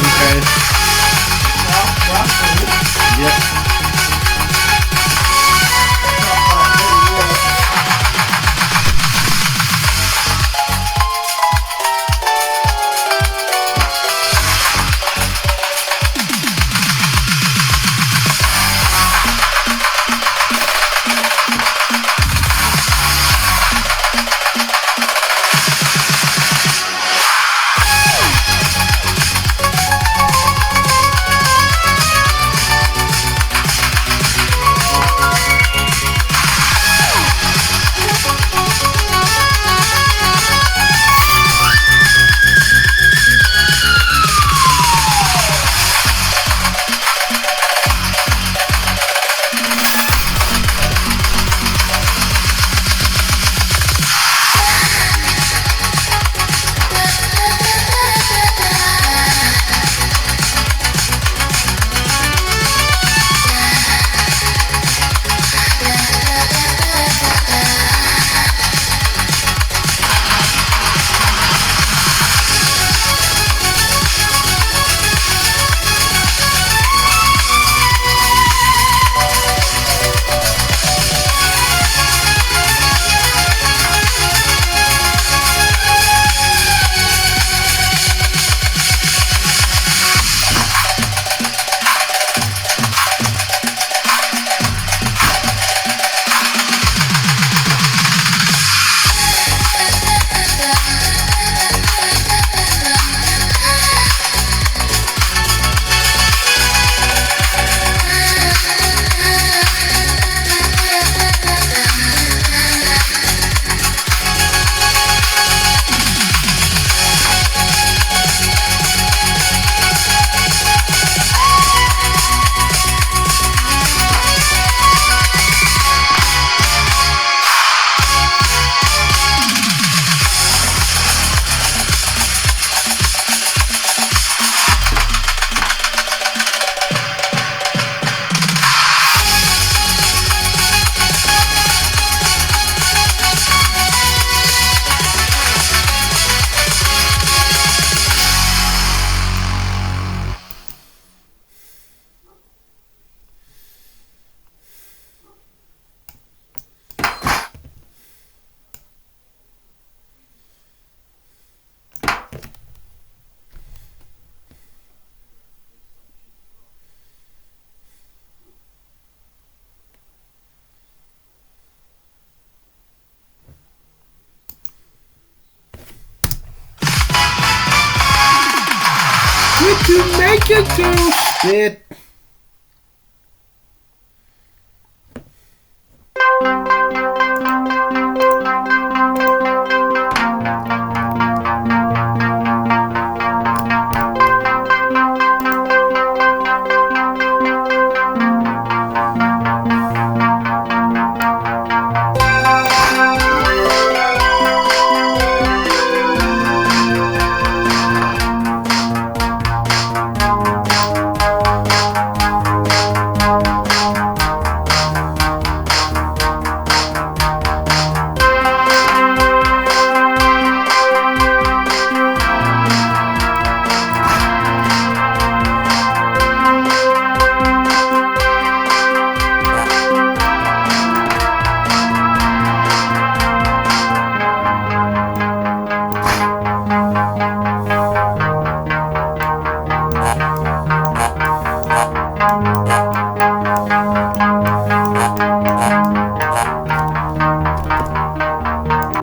Okay. Yep. Would you make a girl spit?